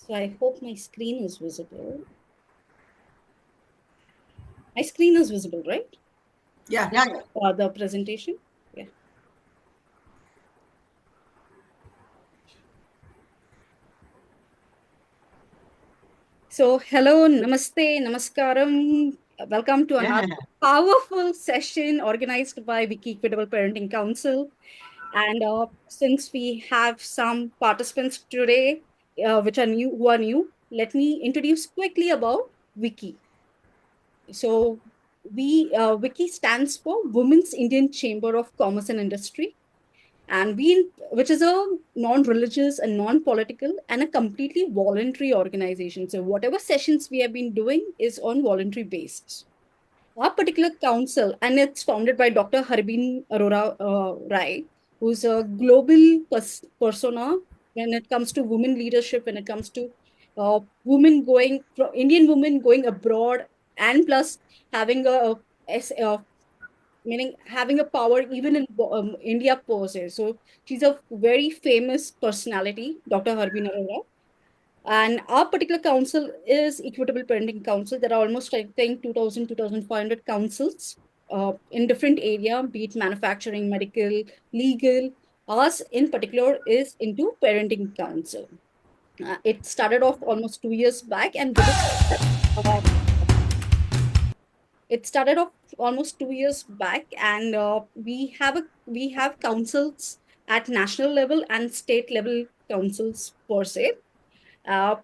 So I hope my screen is visible. My screen is visible, right? Yeah. The presentation. Yeah. So hello, namaste, namaskaram. Welcome to another powerful session organized by WICCI Equitable Parenting Council. And since we have some participants today, who are new, let me introduce quickly about WICCI. So WICCI stands for Women's Indian Chamber of Commerce and Industry, and which is a non-religious and non-political and a completely voluntary organization. So whatever sessions we have been doing is on voluntary basis. Our particular council, and it's founded by Dr. Harbin Arora Rai, who's a global persona when it comes to women leadership, when it comes to Indian women going abroad, and plus having meaning having a power even in India per se. So she's a very famous personality, Dr. Harbin Arora. And our particular council is Equitable Parenting Council. There are almost, I think, 2,000, 2,500 councils in different area, be it manufacturing, medical, legal. Ours in particular is into parenting council. It started off almost 2 years back, and uh, it started off almost 2 years back, and we have councils at national level and state level councils per se. Uh,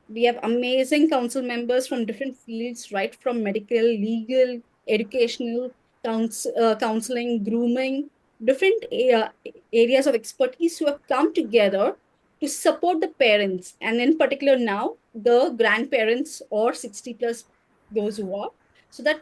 we have amazing council members from different fields, right from medical, legal, educational, counseling, grooming, different areas of expertise who have come together to support the parents, and in particular now the grandparents or 60 plus, those who are, so that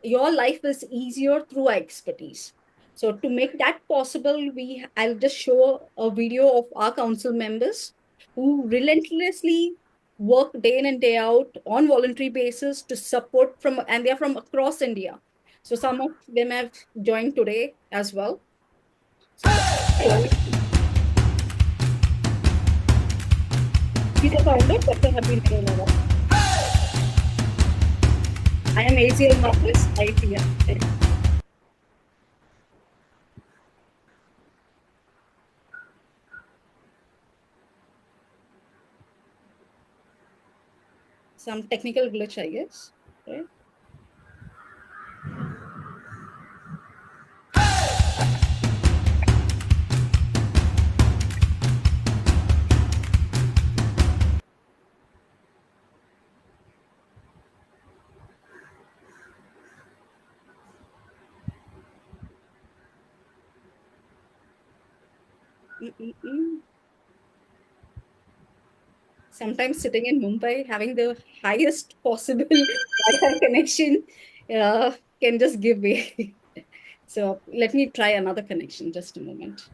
your life is easier through our expertise. So to make that possible, I'll just show a video of our council members who relentlessly work day in and day out on voluntary basis to support and they're from across India. So some of them have joined today as well. So he's a founder, Dr. Habib Nirmala. I am Aziel Marques. Some technical glitch, I guess. Right? Mm-mm-mm. Sometimes sitting in Mumbai, having the highest possible Wi-Fi connection uh, can just give way. So let me try another connection, just a moment.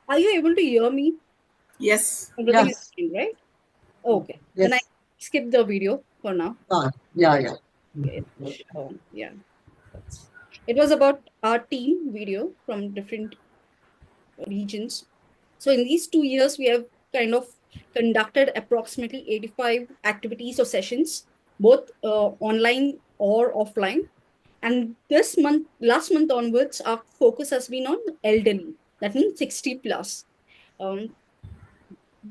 Are you able to hear me? Yes. Everything is fine, right? Okay. Then I Yes. skip the video for now. Yeah. Yeah. It was about our team video from different regions. So in these 2 years, we have kind of conducted approximately 85 activities or sessions, both online or offline. And last month onwards, our focus has been on elderly. That means 60 plus. Um,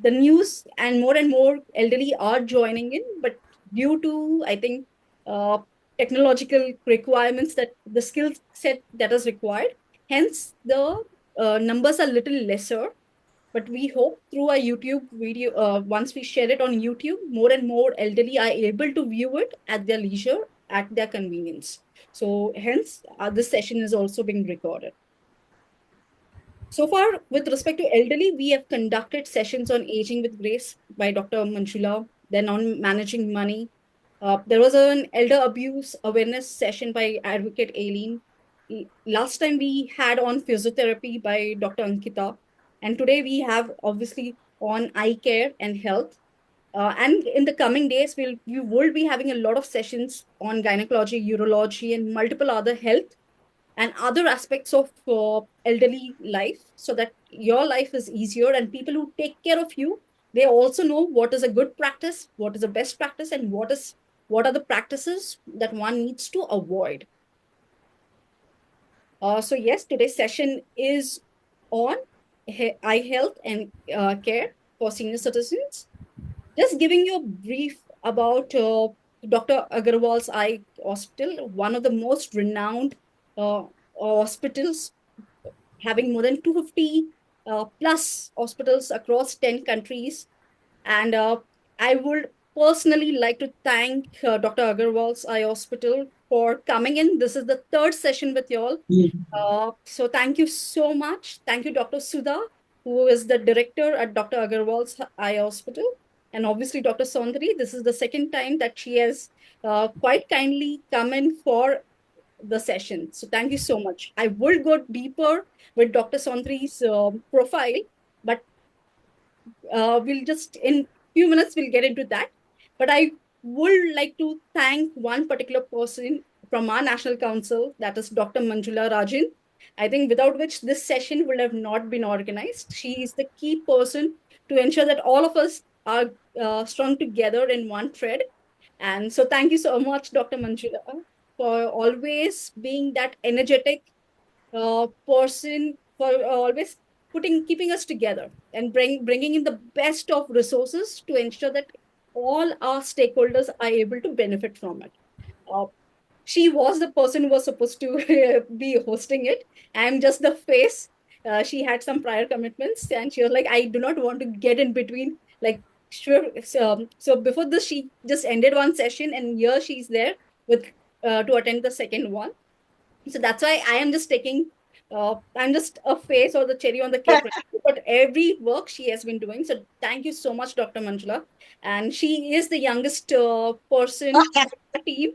the news and more elderly are joining in, but due to, I think, uh, technological requirements, that the skill set that is required, hence the numbers are little lesser. But we hope through our YouTube video, once we share it on YouTube, more and more elderly are able to view it at their leisure, at their convenience. So hence, this session is also being recorded. So far, with respect to elderly, we have conducted sessions on aging with grace by Dr. Manchula, then on managing money. There was an elder abuse awareness session by Advocate Aileen. last time we had on physiotherapy by Dr. Ankita, and today we have obviously on eye care and health. And in the coming days, we will be having a lot of sessions on gynecology, urology, and multiple other health and other aspects of elderly life, so that your life is easier and people who take care of you, they also know what is a good practice, what is the best practice, and what are the practices that one needs to avoid. So yes, today's session is on eye health and care for senior citizens. Just giving you a brief about Dr. Agarwal's Eye Hospital, one of the most renowned hospitals, having more than 250 plus hospitals across 10 countries. And I would personally like to thank Dr. Agarwal's Eye Hospital for coming in. This is the third session with y'all. So thank you so much. Thank you, Dr. Sudha, who is the director at Dr. Agarwal's Eye Hospital. And obviously, Dr. Soundari, this is the second time that she has quite kindly come in for the session. So thank you so much. I will go deeper with Dr. Soundari's profile, but we'll just in few minutes we'll get into that. But I would like to thank one particular person from our national council, that is Dr. Manjula Rajan. I think without which this session would have not been organized. She is the key person to ensure that all of us are strung together in one thread. And so thank you so much, Dr. Manjula, for always being that energetic person, for always keeping us together and bringing in the best of resources to ensure that all our stakeholders are able to benefit from it. Uh, she was the person who was supposed to be hosting it. I'm just the face. She had some prior commitments, and she was like, "I do not want to get in between." Like, sure. So before this, she just ended one session, and here she's there with to attend the second one. So that's why I am just taking, I'm just a face or the cherry on the cake, right? But every work she has been doing. So thank you so much, Dr. Manjula. And she is the youngest person on the team,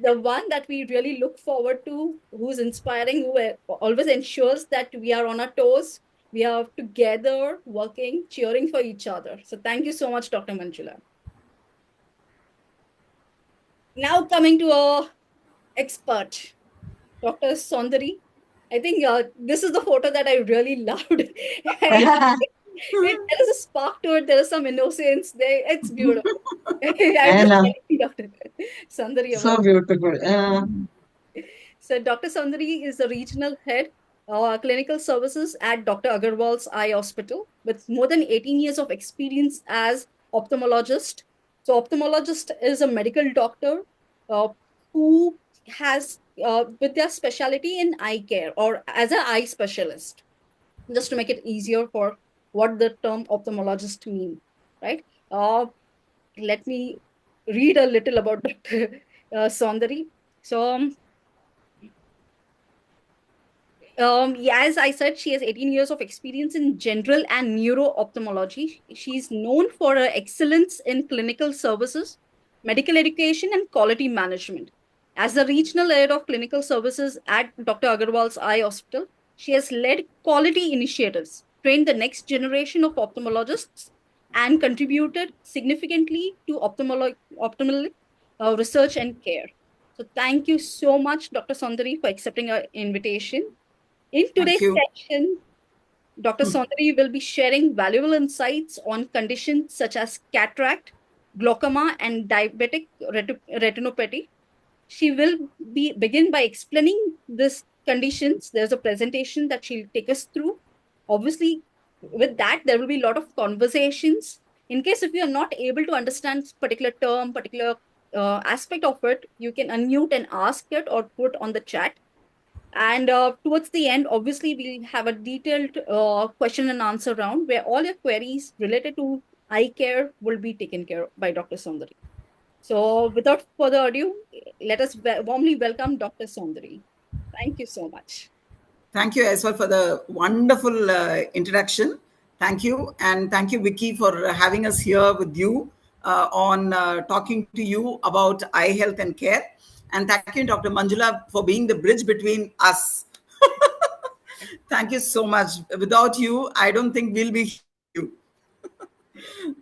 the one that we really look forward to, who's inspiring, who always ensures that we are on our toes. We are together, working, cheering for each other. So thank you so much, Dr. Manjula. Now coming to a expert. Dr. Soundari. I think this is the photo that I really loved. There is a spark to it. There is some innocence there. It's beautiful. I'm just And telling Dr. Soundari so about. beautiful. So Dr. Soundari is the regional head clinical services at Dr. Agarwal's Eye Hospital with more than 18 years of experience as ophthalmologist. So ophthalmologist is a medical doctor uh, who has with their specialty in eye care or as an eye specialist, just to make it easier for what the term ophthalmologist mean, right? Let me read a little about Dr. Soundari. So yeah, as I said, she has 18 years of experience in general and neuro-ophthalmology. She's known for her excellence in clinical services, medical education, and quality management. As the regional head of clinical services at Dr. Agarwal's Eye Hospital, she has led quality initiatives, trained the next generation of ophthalmologists, and contributed significantly to ophthalmic research and care. So thank you so much, Dr. Soundari, for accepting our invitation. In Thank today's you. section, Dr. Soundari will be sharing valuable insights on conditions such as cataract, glaucoma, and diabetic retinopathy. She will begin by explaining these conditions. There's a presentation that she'll take us through. Obviously, with that, there will be a lot of conversations. In case if you are not able to understand particular term, particular aspect of it, you can unmute and ask it or put on the chat. And towards the end, obviously, we'll have a detailed question and answer round where all your queries related to eye care will be taken care of by Dr. Soundari. So without further ado, let us warmly welcome Dr. Soundari. Thank you so much. Thank you, Aziel, for the wonderful introduction. Thank you. And thank you, Vicky, for having us here with you on talking to you about eye health and care. And thank you, Dr. Manjula, for being the bridge between us. Thank you so much. Without you, I don't think we'll be here with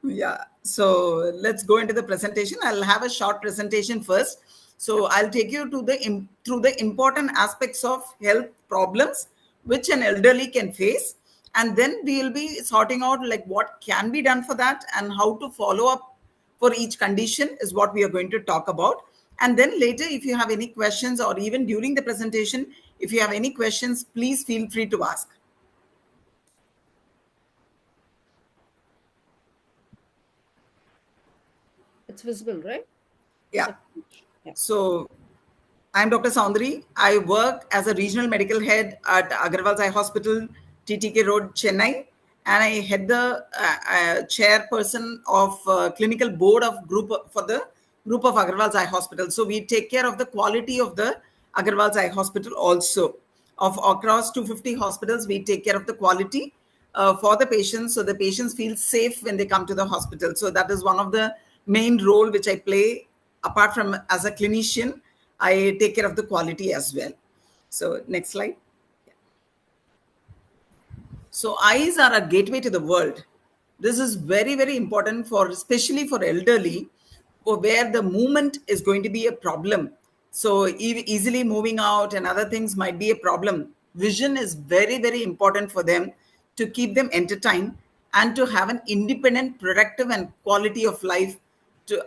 you. Yeah. So let's go into the presentation. I'll have a short presentation first. So I'll take you to through the important aspects of health problems which an elderly can face, and then we'll be sorting out like what can be done for that and how to follow up for each condition is what we are going to talk about. And then later, if you have any questions, or even during the presentation, if you have any questions, please feel free to ask. It's visible, right? Yeah. Yeah. So I'm Dr. Soundari. I work as a regional medical head at Agarwal's Eye Hospital, TTK Road, Chennai, and I head the chairperson of clinical board of group for the group of Agarwal's Eye Hospital. So we take care of the quality of the Agarwal's Eye Hospital also. Of across 250 hospitals, we take care of the quality for the patients, so the patients feel safe when they come to the hospital. So that is one of the main role which I play. Apart from as a clinician, I take care of the quality as well. So next slide. So eyes are a gateway to the world. This is very, very important for, especially for elderly, for where the movement is going to be a problem. So easily moving out and other things might be a problem. Vision is very, very important for them to keep them entertained and to have an independent, productive, and quality of life.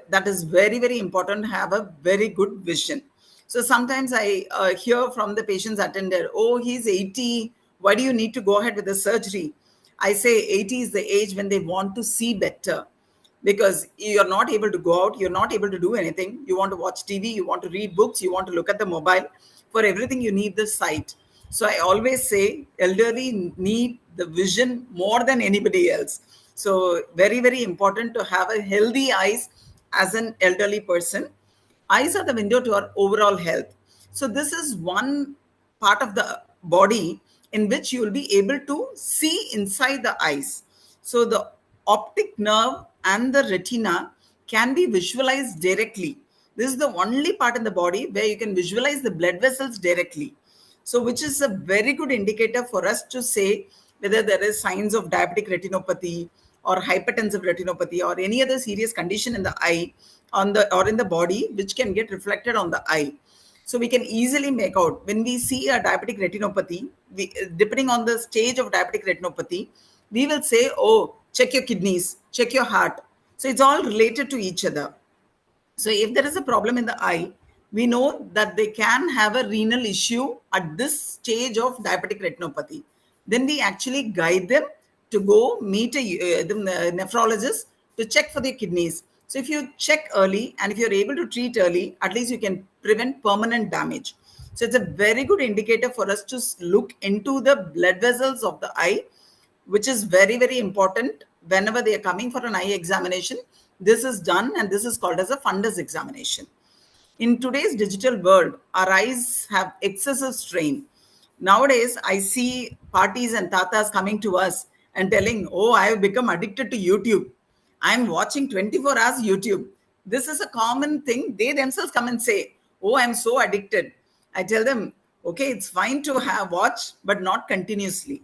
That is very, very important to have a very good vision. So sometimes I hear from the patient's attendant, oh, he's 80. Why do you need to go ahead with the surgery? I say 80 is the age when they want to see better, because you're not able to go out, you're not able to do anything. You want to watch TV, you want to read books, you want to look at the mobile. For everything, you need the sight. So I always say elderly need the vision more than anybody else. So very, very important to have a healthy eyes as an elderly person. Eyes are the window to our overall health. So this is one part of the body in which you will be able to see inside the eyes. So the optic nerve and the retina can be visualized directly. This is the only part in the body where you can visualize the blood vessels directly. So which is a very good indicator for us to say whether there is signs of diabetic retinopathy or hypertensive retinopathy or any other serious condition in the eye on the or in the body which can get reflected on the eye. So we can easily make out when we see a diabetic retinopathy, depending on the stage of diabetic retinopathy, we will say, oh, check your kidneys, check your heart. So it's all related to each other. So if there is a problem in the eye, we know that they can have a renal issue at this stage of diabetic retinopathy. Then we actually guide them to go meet the nephrologist to check for their kidneys. So if you check early and if you're able to treat early, at least you can prevent permanent damage. So it's a very good indicator for us to look into the blood vessels of the eye, which is very, very important whenever they are coming for an eye examination. This is done, and this is called as a fundus examination. In today's digital world, our eyes have excessive strain. Nowadays, I see parties and tatas coming to us and telling, oh, I have become addicted to YouTube. I'm watching 24 hours YouTube. This is a common thing. They themselves come and say, oh, I'm so addicted. I tell them, okay, it's fine to have watch, but not continuously.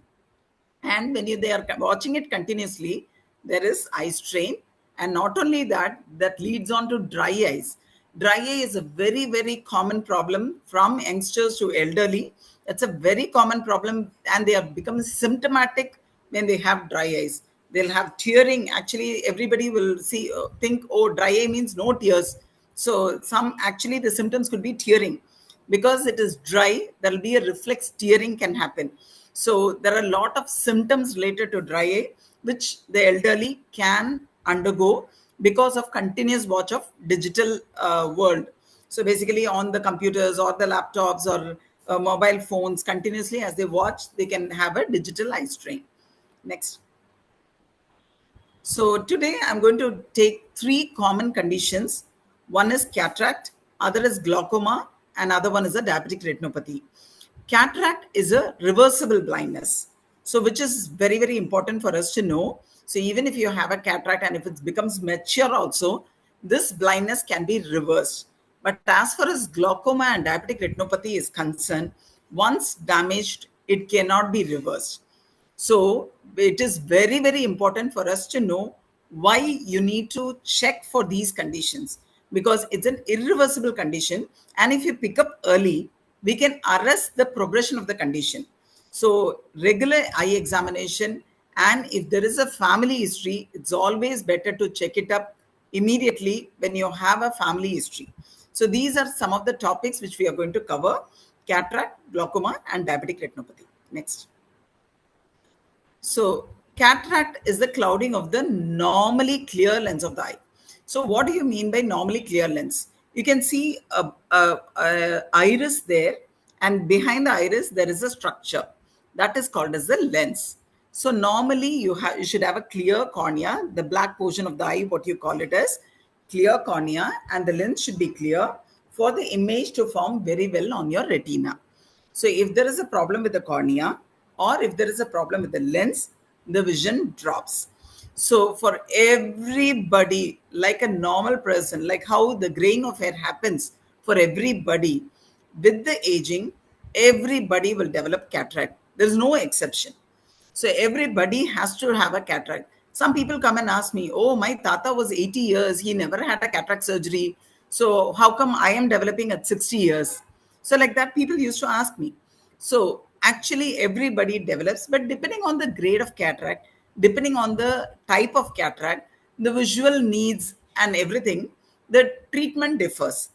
And when they are watching it continuously, there is eye strain. And not only that, that leads on to dry eyes. Dry eye is a very, very common problem from youngsters to elderly. It's a very common problem, and they have become symptomatic when they have dry eyes. They'll have tearing. Actually, everybody will think, oh, dry eye means no tears. So some actually the symptoms could be tearing. Because it is dry, there'll be a reflex tearing can happen. So there are a lot of symptoms related to dry eye which the elderly can undergo because of continuous watch of digital world. So basically on the computers or the laptops or mobile phones, continuously as they watch, they can have a digital eye strain. Next. So today I'm going to take three common conditions. One is cataract, other is glaucoma, and other one is a diabetic retinopathy. Cataract is a reversible blindness. So which is very, very important for us to know. So even if you have a cataract and if it becomes mature also, this blindness can be reversed. But as far as glaucoma and diabetic retinopathy is concerned, once damaged, it cannot be reversed. So it is very, very important for us to know why you need to check for these conditions, because it's an irreversible condition. And if you pick up early, we can arrest the progression of the condition. So regular eye examination, and if there is a family history, it's always better to check it up immediately when you have a family history. So these are some of the topics which we are going to cover: cataract, glaucoma, and diabetic retinopathy. Next. So, cataract is the clouding of the normally clear lens of the eye. So, what do you mean by normally clear lens? You can see a iris there, and behind the iris there is a structure that is called as the lens. So, normally you should have a clear cornea, the black portion of the eye, what you call it as clear cornea, and the lens should be clear for the image to form very well on your retina. So if there is a problem with the cornea, or if there is a problem with the lens, the vision drops. So for everybody, like a normal person, like how the graying of hair happens for everybody, with the aging, everybody will develop cataract. There is no exception. So everybody has to have a cataract. Some people come and ask me, "Oh, my tata was 80 years. He never had a cataract surgery. So how come I am developing at 60 years?" So like that, people used to ask me. So actually, everybody develops, but depending on the grade of cataract, depending on the type of cataract, the visual needs and everything, the treatment differs.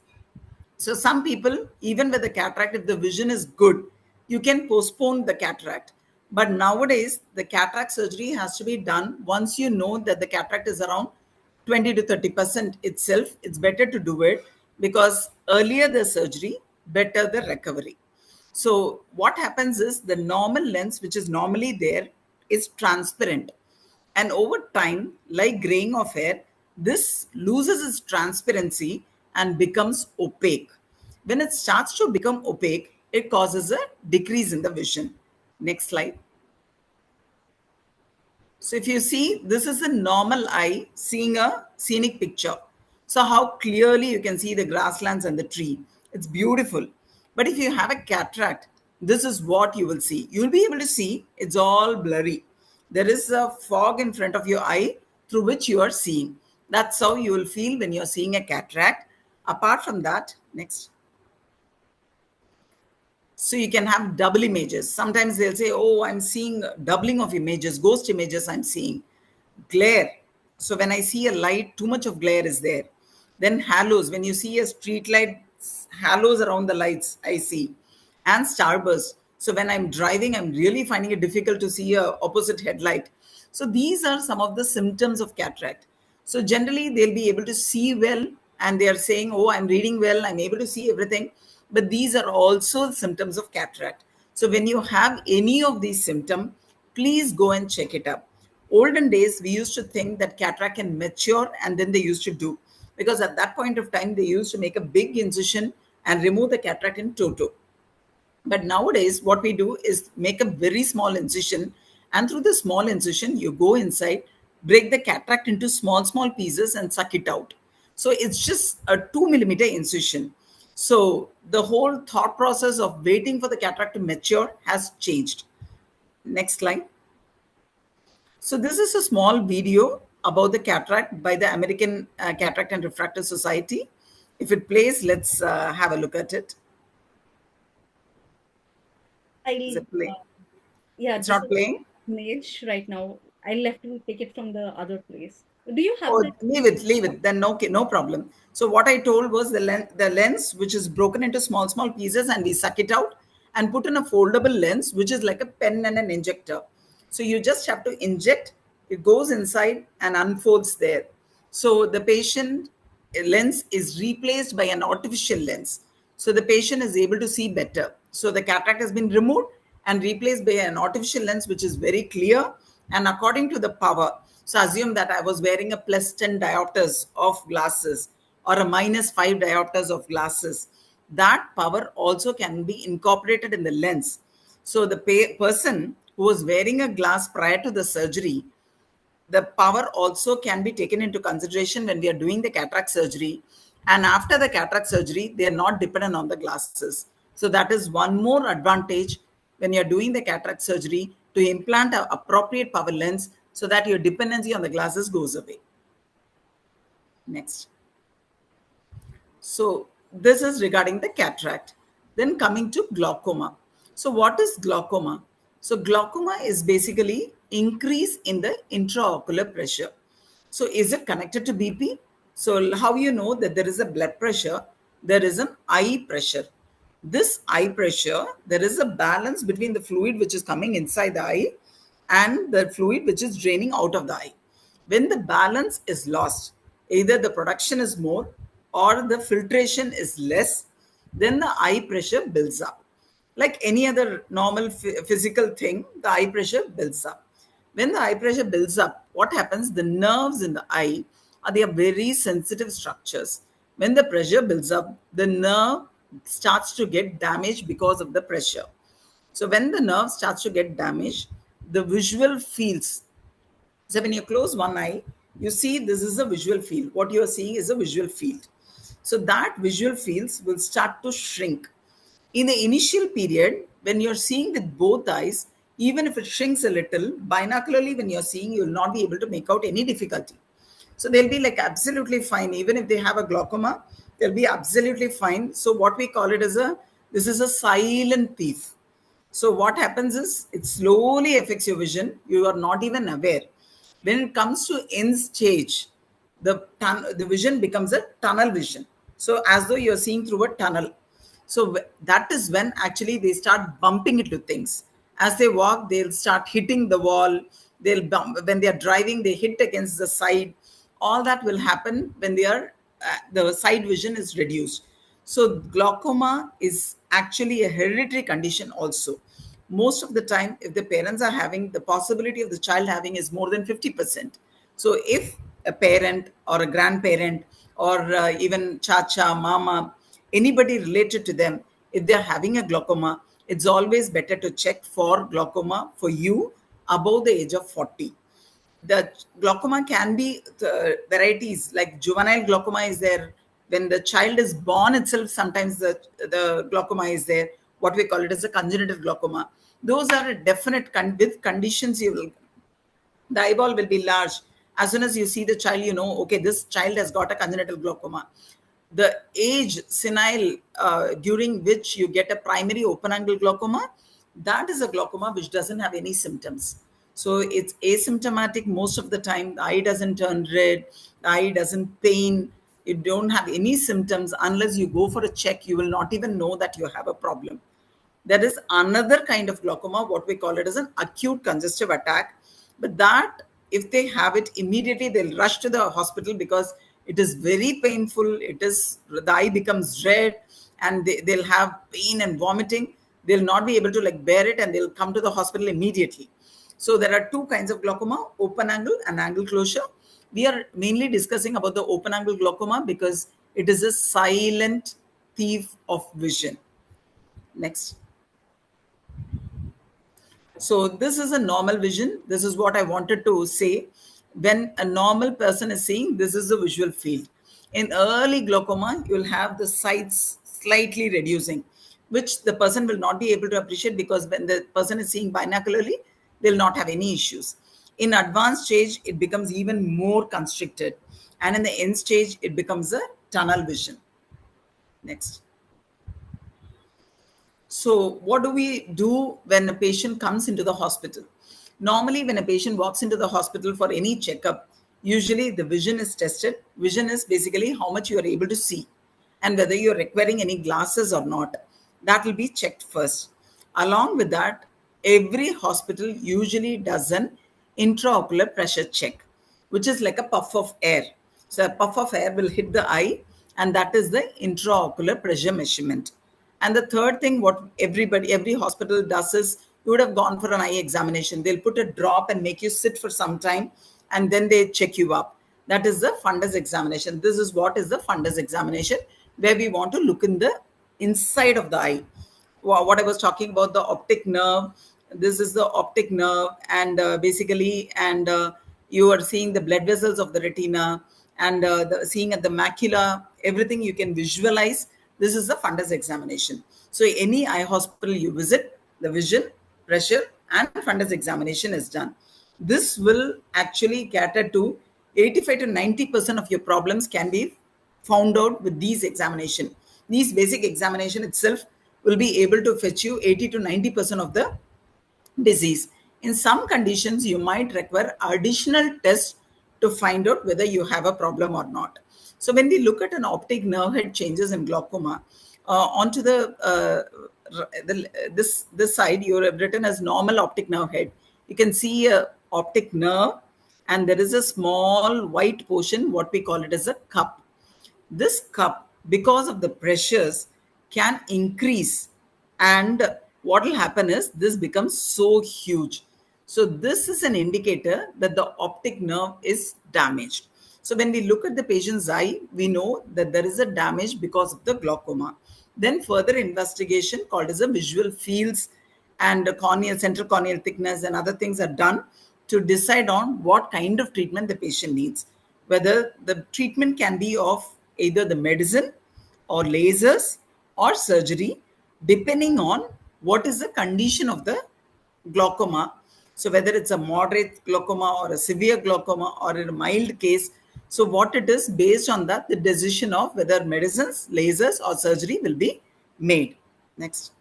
So some people, even with the cataract, if the vision is good, you can postpone the cataract. But nowadays, the cataract surgery has to be done once you know that the cataract is around 20 to 30% itself. It's better to do it, because earlier the surgery, better the recovery. So what happens is the normal lens, which is normally there, is transparent. And over time, like graying of hair, this loses its transparency and becomes opaque. When it starts to become opaque, it causes a decrease in the vision. Next slide. So if you see, this is a normal eye seeing a scenic picture. So how clearly you can see the grasslands and the tree. It's beautiful. But if you have a cataract, this is what you will see. You'll be able to see it's all blurry. There is a fog in front of your eye through which you are seeing. That's how you will feel when you're seeing a cataract. Apart from that, next. So you can have double images. Sometimes they'll say, "Oh, I'm seeing doubling of images, ghost images I'm seeing." Glare. So when I see a light, too much of glare is there. Then halos. When you see a street light, halos around the lights, I see. And starburst. So when I'm driving, I'm really finding it difficult to see a opposite headlight. So these are some of the symptoms of cataract. So generally, they'll be able to see well, and they are saying, "Oh, I'm reading well, I'm able to see everything." But these are also symptoms of cataract. So when you have any of these symptoms, please go and check it up. Olden days, we used to think that cataract can mature, and then they used to do, because at that point of time, they used to make a big incision and remove the cataract in toto. But nowadays, what we do is make a very small incision, and through the small incision, you go inside, break the cataract into small, small pieces, and suck it out. So it's just a 2 millimeter incision. So the whole thought process of waiting for the cataract to mature has changed. Next slide. So this is a small video about the cataract by the American Cataract and Refractive Society. If it plays, let's have a look at it. Is I'll, it playing? yeah, It's this not is playing? image right now. I'll have to take it from the other place. Do you have Oh, that? leave it, leave it. Then no, okay, no problem. So what I told was the lens, which is broken into small, small pieces, and we suck it out and put in a foldable lens, which is like a pen and an injector. So you just have to inject, it goes inside and unfolds there. So the patient lens is replaced by an artificial lens. So the patient is able to see better. So the cataract has been removed and replaced by an artificial lens, which is very clear and according to the power. So assume that I was wearing a plus 10 diopters of glasses or a minus 5 diopters of glasses. That power also can be incorporated in the lens. So the person who was wearing a glass prior to the surgery, the power also can be taken into consideration when we are doing the cataract surgery. And after the cataract surgery, they are not dependent on the glasses. So that is one more advantage when you're doing the cataract surgery, to implant an appropriate power lens so that your dependency on the glasses goes away. Next. So this is regarding the cataract. Then coming to glaucoma. So what is glaucoma? So glaucoma is basically increase in the intraocular pressure. So is it connected to BP? So how you know that there is a blood pressure? There is an eye pressure. This eye pressure, there is a balance between the fluid which is coming inside the eye and the fluid which is draining out of the eye. When the balance is lost, either the production is more or the filtration is less, then the eye pressure builds up. Like any other normal physical thing, the eye pressure builds up. When the eye pressure builds up, what happens? The nerves in the eye they are very sensitive structures. When the pressure builds up, the nerve starts to get damaged because of the pressure. So when the nerve starts to get damaged, the visual fields. So when you close one eye, you see this is a visual field. What you are seeing is a visual field. So that visual fields will start to shrink. In the initial period, when you're seeing with both eyes, even if it shrinks a little, binocularly when you're seeing, you will not be able to make out any difficulty. So they'll be like absolutely fine. Even if they have a glaucoma, they'll be absolutely fine. So what we call it as this is a silent thief. So what happens is it slowly affects your vision. You are not even aware. When it comes to end stage, the vision becomes a tunnel vision. So as though you're seeing through a tunnel. So that is when actually they start bumping into things. As they walk, they'll start hitting the wall. They'll bump. When they are driving, they hit against the side. All that will happen when the side vision is reduced. So glaucoma is actually a hereditary condition also. Most of the time, if the parents are having, the possibility of the child having is more than 50%. So if a parent or a grandparent or even chacha, mama, anybody related to them, if they're having a glaucoma, it's always better to check for glaucoma for you above the age of 40. The glaucoma can be varieties, like juvenile glaucoma is there. When the child is born itself, sometimes the glaucoma is there. What we call it as a congenital glaucoma. Those are a definite with conditions. The eyeball will be large. As soon as you see the child, you know, okay, this child has got a congenital glaucoma. The age senile during which you get a primary open angle glaucoma, that is a glaucoma which doesn't have any symptoms. So it's asymptomatic most of the time. The eye doesn't turn red, the eye doesn't pain. You don't have any symptoms. Unless you go for a check, you will not even know that you have a problem. There is another kind of glaucoma, what we call it as an acute congestive attack. But that, if they have it, immediately they'll rush to the hospital because it is very painful. The eye becomes red and they'll have pain and vomiting. They'll not be able to bear it and they'll come to the hospital immediately. So there are two kinds of glaucoma, open angle and angle closure. We are mainly discussing about the open angle glaucoma because it is a silent thief of vision. Next. So this is a normal vision. This is what I wanted to say. When a normal person is seeing, this is a visual field. In early glaucoma, you'll have the sides slightly reducing, which the person will not be able to appreciate because when the person is seeing binocularly, they'll not have any issues. In advanced stage, it becomes even more constricted. And in the end stage, it becomes a tunnel vision. Next. So what do we do when a patient comes into the hospital? Normally, when a patient walks into the hospital for any checkup, usually the vision is tested. Vision is basically how much you are able to see and whether you're requiring any glasses or not. That will be checked first. Along with that, every hospital usually does an intraocular pressure check, which is like a puff of air. So a puff of air will hit the eye, and that is the intraocular pressure measurement. And the third thing, what every hospital does is, you would have gone for an eye examination. They'll put a drop and make you sit for some time, and then they check you up. That is the fundus examination. This is what is the fundus examination, where we want to look in the inside of the eye. What I was talking about, the optic nerve. This is the optic nerve, and basically, and you are seeing the blood vessels of the retina, and seeing at the macula, everything you can visualize. This is the fundus examination. So any eye hospital you visit, the vision, pressure, and fundus examination is done. This will actually cater to 85 to 90% of your problems can be found out with these examination. These basic examination itself will be able to fetch you 80 to 90% of the disease. In some conditions, you might require additional tests to find out whether you have a problem or not. So when we look at an optic nerve head changes in glaucoma, onto this side, you have written as normal optic nerve head. You can see a optic nerve, and there is a small white portion, what we call it as a cup. This cup, because of the pressures, can increase, and what will happen is this becomes so huge. So this is an indicator that the optic nerve is damaged. So when we look at the patient's eye, we know that there is a damage because of the glaucoma. Then further investigation called as a visual fields and corneal, central corneal thickness and other things are done to decide on what kind of treatment the patient needs. Whether the treatment can be of either the medicine or lasers or surgery, depending on what is the condition of the glaucoma. So whether it's a moderate glaucoma or a severe glaucoma or in a mild case, so what it is, based on that, the decision of whether medicines, lasers or surgery will be made. Next.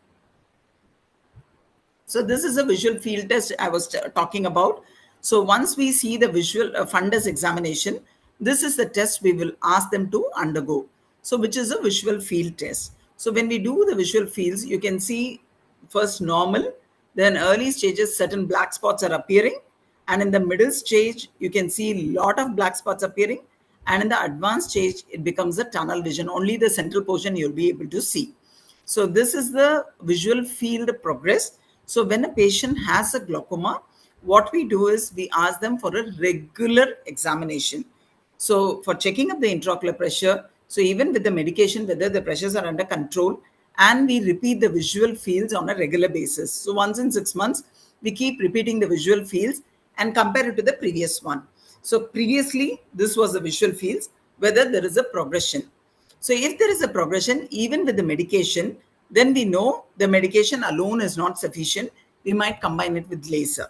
So this is a visual field test I was talking about. So once we see the visual fundus examination, this is the test we will ask them to undergo. So which is a visual field test. So when we do the visual fields, you can see first normal, then early stages certain black spots are appearing, and in the middle stage you can see a lot of black spots appearing, and in the advanced stage it becomes a tunnel vision. Only the central portion you'll be able to see. So this is the visual field progress. So when a patient has a glaucoma, what we do is we ask them for a regular examination. So for checking up the intraocular pressure, so even with the medication, whether the pressures are under control, and we repeat the visual fields on a regular basis. So once in 6 months, we keep repeating the visual fields and compare it to the previous one. So previously, this was the visual fields, whether there is a progression. So if there is a progression, even with the medication, then we know the medication alone is not sufficient. We might combine it with laser.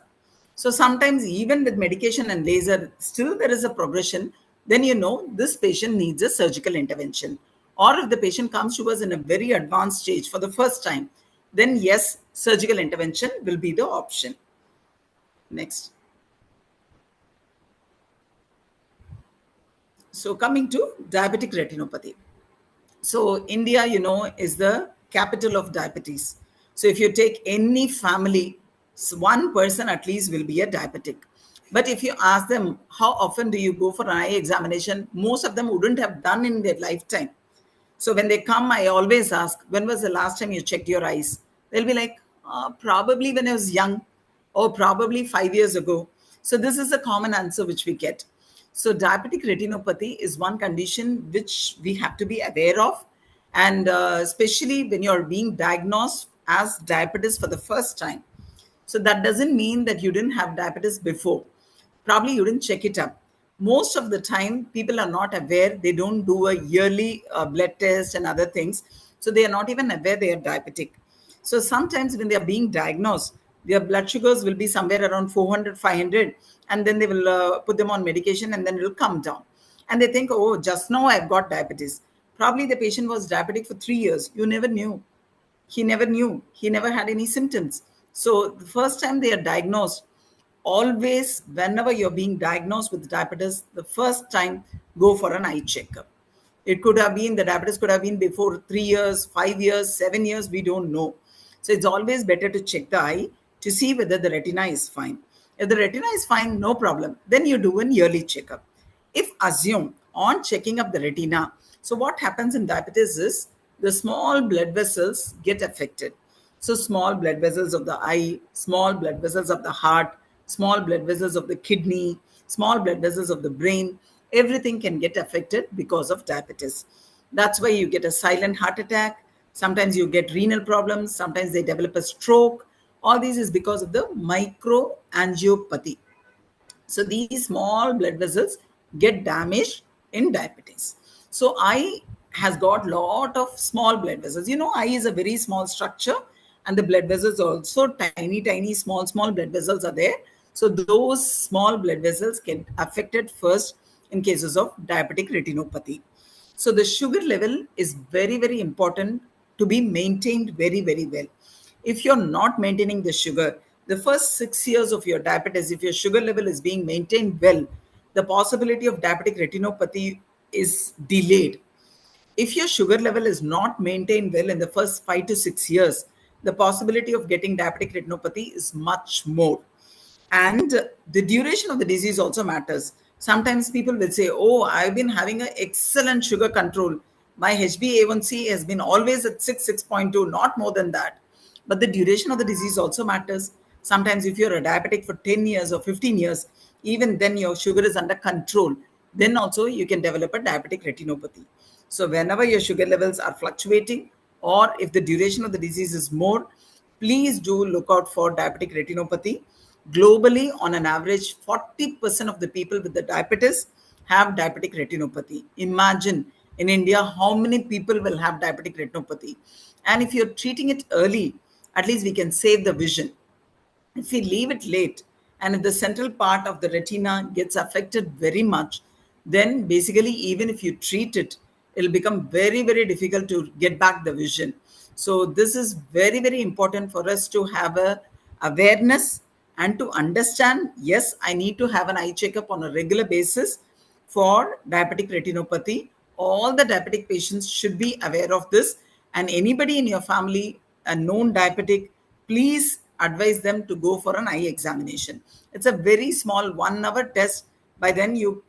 So sometimes even with medication and laser, still there is a progression, then you know this patient needs a surgical intervention. Or if the patient comes to us in a very advanced stage for the first time, then yes, surgical intervention will be the option. Next. So coming to diabetic retinopathy. So India, you know, is the capital of diabetes. So if you take any family, one person at least will be a diabetic. But if you ask them, how often do you go for an eye examination? Most of them wouldn't have done in their lifetime. So when they come, I always ask, when was the last time you checked your eyes? They'll be like, probably when I was young, or probably 5 years ago. So this is a common answer which we get. So diabetic retinopathy is one condition which we have to be aware of. And especially when you're being diagnosed as diabetes for the first time. So that doesn't mean that you didn't have diabetes before. Probably you didn't check it up. Most of the time, people are not aware. They don't do a yearly blood test and other things. So they are not even aware they are diabetic. So sometimes when they are being diagnosed, their blood sugars will be somewhere around 400, 500, and then they will put them on medication and then it will come down. And they think, oh, just now I've got diabetes. Probably the patient was diabetic for 3 years. You never knew. He never knew. He never had any symptoms. So the first time they are diagnosed, always, whenever you're being diagnosed with diabetes, the first time, go for an eye checkup. It could have been, the diabetes could have been before 3 years, 5 years, 7 years, we don't know. So it's always better to check the eye to see whether the retina is fine. If the retina is fine, no problem. Then you do a yearly checkup. If assume on checking up the retina, so what happens in diabetes is the small blood vessels get affected. So small blood vessels of the eye, small blood vessels of the heart, small blood vessels of the kidney, small blood vessels of the brain, everything can get affected because of diabetes. That's why you get a silent heart attack. Sometimes you get renal problems. Sometimes they develop a stroke. All these is because of the microangiopathy. So these small blood vessels get damaged in diabetes. So eye has got lot of small blood vessels. Eye is a very small structure, and the blood vessels also tiny small blood vessels are there. So those small blood vessels get affected first in cases of diabetic retinopathy. So the sugar level is very important to be maintained very well. If you're not maintaining the sugar, the first 6 years of your diabetes, if your sugar level is being maintained well, the possibility of diabetic retinopathy is delayed. If your sugar level is not maintained well in the first 5 to 6 years, the possibility of getting diabetic retinopathy is much more. And the duration of the disease also matters. Sometimes people will say, oh, I've been having an excellent sugar control. My HbA1c has been always at 6.2, not more than that. But the duration of the disease also matters. Sometimes if you're a diabetic for 10 years or 15 years, even then your sugar is under control, then also you can develop a diabetic retinopathy. So whenever your sugar levels are fluctuating, or if the duration of the disease is more, please do look out for diabetic retinopathy. Globally, on an average, 40% of the people with the diabetes have diabetic retinopathy. Imagine in India how many people will have diabetic retinopathy. And if you're treating it early, at least we can save the vision. If we leave it late, and if the central part of the retina gets affected very much, then basically, even if you treat it, it'll become very difficult to get back the vision. So this is very important for us to have a awareness and to understand, yes, I need to have an eye checkup on a regular basis for diabetic retinopathy. All the diabetic patients should be aware of this, and anybody in your family, a known diabetic, please advise them to go for an eye examination. It's a very small 1 hour test. By then you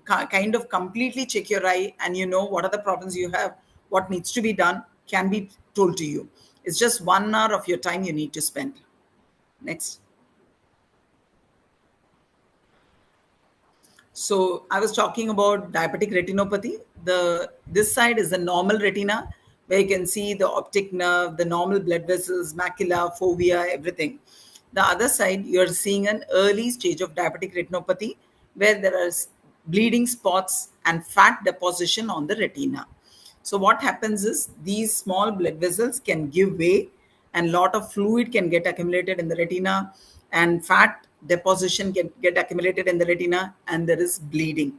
kind of completely check your eye, and you know what are the problems you have, what needs to be done can be told to you. It's just 1 hour of your time you need to spend. Next. So I was talking about diabetic retinopathy. This side is the normal retina, where you can see the optic nerve, the normal blood vessels, macula, fovea, everything. The other side, you're seeing an early stage of diabetic retinopathy, where there are bleeding spots and fat deposition on the retina. So what happens is these small blood vessels can give way, and lot of fluid can get accumulated in the retina, and fat deposition can get accumulated in the retina, and there is bleeding.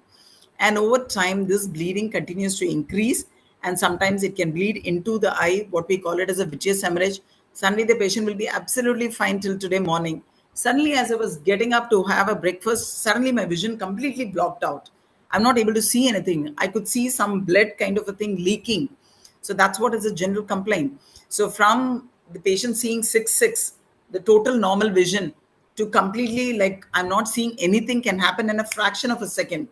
And over time, this bleeding continues to increase, and sometimes it can bleed into the eye, what we call it as a vitreous hemorrhage. Suddenly the patient will be absolutely fine till today morning. Suddenly, as I was getting up to have a breakfast, suddenly my vision completely blocked out. I'm not able to see anything. I could see some blood kind of a thing leaking. So that's what is a general complaint. So from the patient seeing 6.6, the total normal vision, to completely like I'm not seeing anything, can happen in a fraction of a second.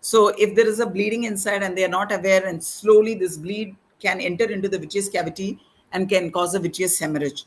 So if there is a bleeding inside and they are not aware, and slowly this bleed can enter into the vitreous cavity and can cause a vitreous hemorrhage.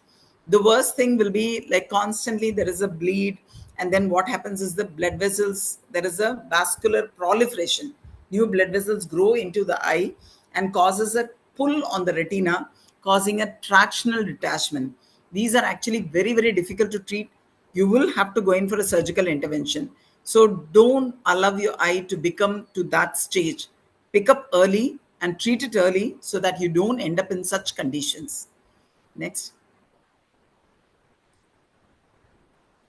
The worst thing will be like constantly there is a bleed, and then what happens is the blood vessels, there is a vascular proliferation. New blood vessels grow into the eye and causes a pull on the retina, causing a tractional detachment. These are actually very difficult to treat. You will have to go in for a surgical intervention. So don't allow your eye to become to that stage. Pick up early and treat it early so that you don't end up in such conditions. Next.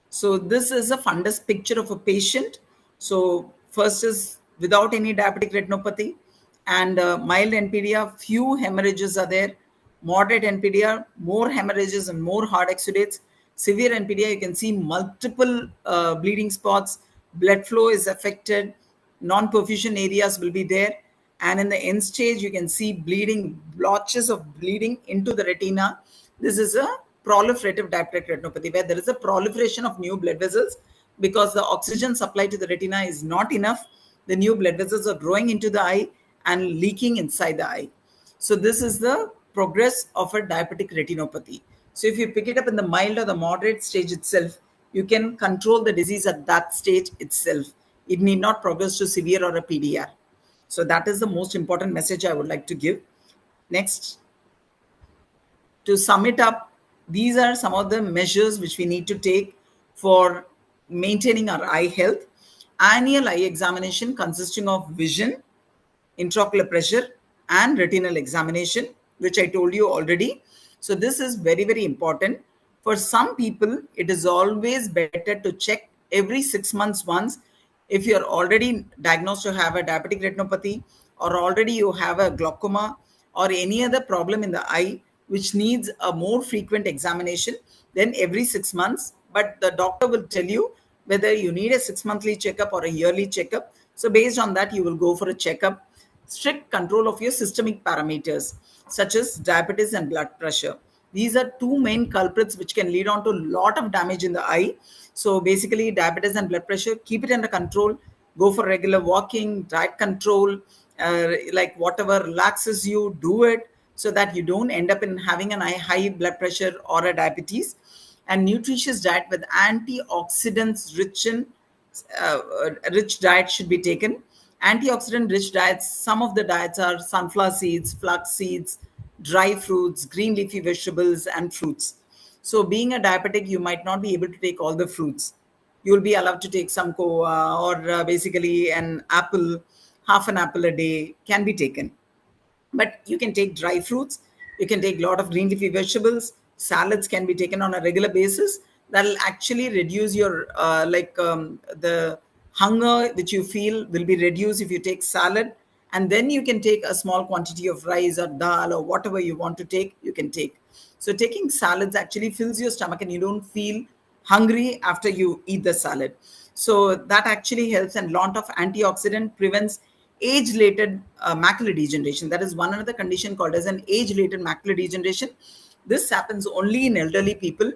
So this is a fundus picture of a patient. So first is without any diabetic retinopathy, and mild NPDR, few hemorrhages are there. Moderate NPDR, more hemorrhages and more hard exudates. Severe NPDR, you can see multiple bleeding spots. Blood flow is affected. Non-perfusion areas will be there. And in the end stage, you can see bleeding, blotches of bleeding into the retina. This is a proliferative diabetic retinopathy, where there is a proliferation of new blood vessels because the oxygen supply to the retina is not enough. The new blood vessels are growing into the eye and leaking inside the eye. So this is the progress of a diabetic retinopathy. So if you pick it up in the mild or the moderate stage itself, you can control the disease at that stage itself. It need not progress to severe or a PDR. So that is the most important message I would like to give. Next. To sum it up, these are some of the measures which we need to take for maintaining our eye health. Annual eye examination consisting of vision, intraocular pressure, and retinal examination, which I told you already. So this is very, very important. For some people, it is always better to check every 6 months once. If you're already diagnosed to have a diabetic retinopathy, or already you have a glaucoma or any other problem in the eye which needs a more frequent examination, then every 6 months. But the doctor will tell you whether you need a 6 monthly checkup or a yearly checkup. So based on that, you will go for a checkup. Strict control of your systemic parameters such as diabetes and blood pressure. These are two main culprits which can lead on to a lot of damage in the eye. So basically, diabetes and blood pressure, keep it under control. Go for regular walking, diet control, like whatever relaxes you, do it, so that you don't end up in having an high blood pressure or a diabetes. And nutritious diet with antioxidants rich diet should be taken. Antioxidant rich diets, some of the diets are sunflower seeds, flax seeds, dry fruits, green leafy vegetables, and fruits. So being a diabetic, you might not be able to take all the fruits. You'll be allowed to take some koa, or basically an apple, half an apple a day can be taken. But you can take dry fruits, you can take a lot of green leafy vegetables, salads can be taken on a regular basis. That'll actually reduce your the hunger which you feel will be reduced if you take salad. And then you can take a small quantity of rice or dal or whatever you want to take, you can take. So taking salads actually fills your stomach and you don't feel hungry after you eat the salad. So that actually helps, and lot of antioxidant prevents age-related macular degeneration. That is one another condition called as an age-related macular degeneration. This happens only in elderly people.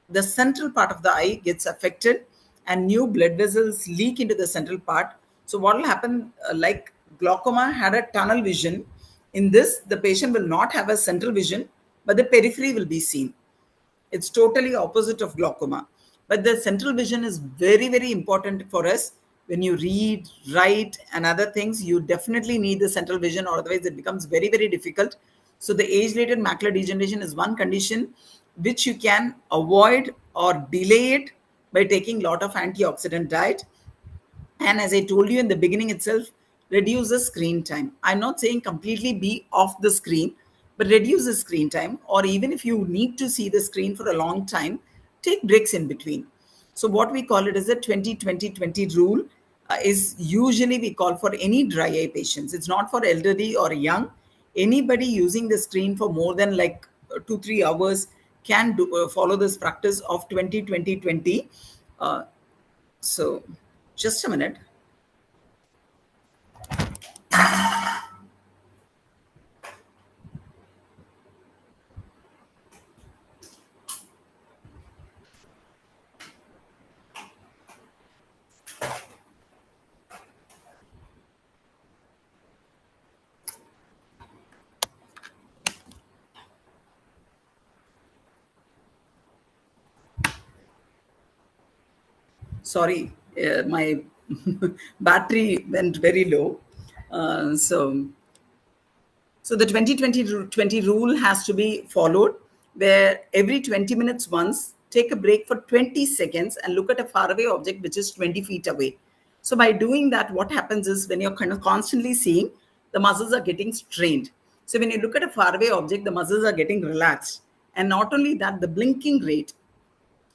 The central part of the eye gets affected and new blood vessels leak into the central part. So what will happen, like glaucoma had a tunnel vision, in this the patient will not have a central vision, but the periphery will be seen. It's totally opposite of glaucoma. But the central vision is very, very important for us. When you read, write, and other things, you definitely need the central vision, or otherwise it becomes very, very difficult. So the age-related macular degeneration is one condition which you can avoid or delay it by taking a lot of antioxidant diet. And as I told you in the beginning itself, reduce the screen time. I'm not saying completely be off the screen, but reduce the screen time. Or even if you need to see the screen for a long time, take breaks in between. So what we call it is a 20-20-20 rule. Is usually we call for any dry eye patients. It's not for elderly or young. Anybody using the screen for more than like 2-3 hours can follow this practice of 20-20-20. So just a minute. Sorry, my battery went very low. So the 20-20-20 rule has to be followed, where every 20 minutes once, take a break for 20 seconds and look at a faraway object which is 20 feet away. So by doing that, what happens is when you're kind of constantly seeing, the muscles are getting strained. So when you look at a faraway object, the muscles are getting relaxed. And not only that, the blinking rate.